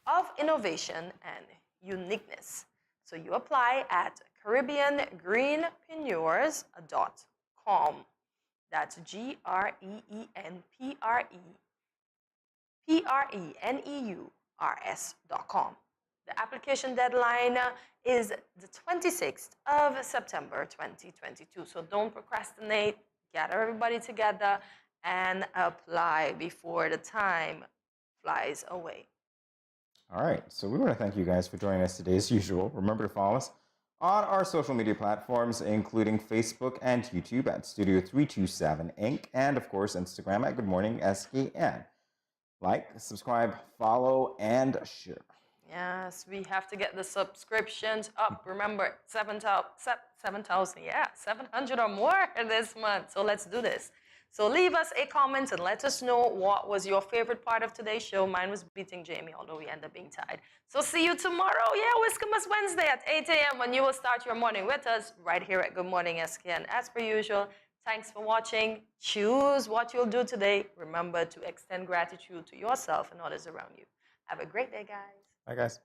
of innovation and uniqueness. So you apply at CaribbeanGreenpreneurs.com. That's GREENPRENEURS.com. The application deadline is the 26th of September 2022. So don't procrastinate. Gather everybody together and apply before the time flies away. All right, so we want to thank you guys for joining us today as usual. Remember to follow us on our social media platforms, including Facebook and YouTube at Studio 327 Inc. and, of course, Instagram at Good Morning SKN. Like, subscribe, follow, and share. Yes, we have to get the subscriptions up. Remember, 7,000, yeah, 700 or more this month. So let's do this. So leave us a comment and let us know what was your favorite part of today's show. Mine was beating Jamie, although we ended up being tied. So see you tomorrow. Yeah, Whiskermas Wednesday at 8 a.m. when you will start your morning with us right here at Good Morning SKN. As per usual, thanks for watching. Choose what you'll do today. Remember to extend gratitude to yourself and others around you. Have a great day, guys. Bye, guys.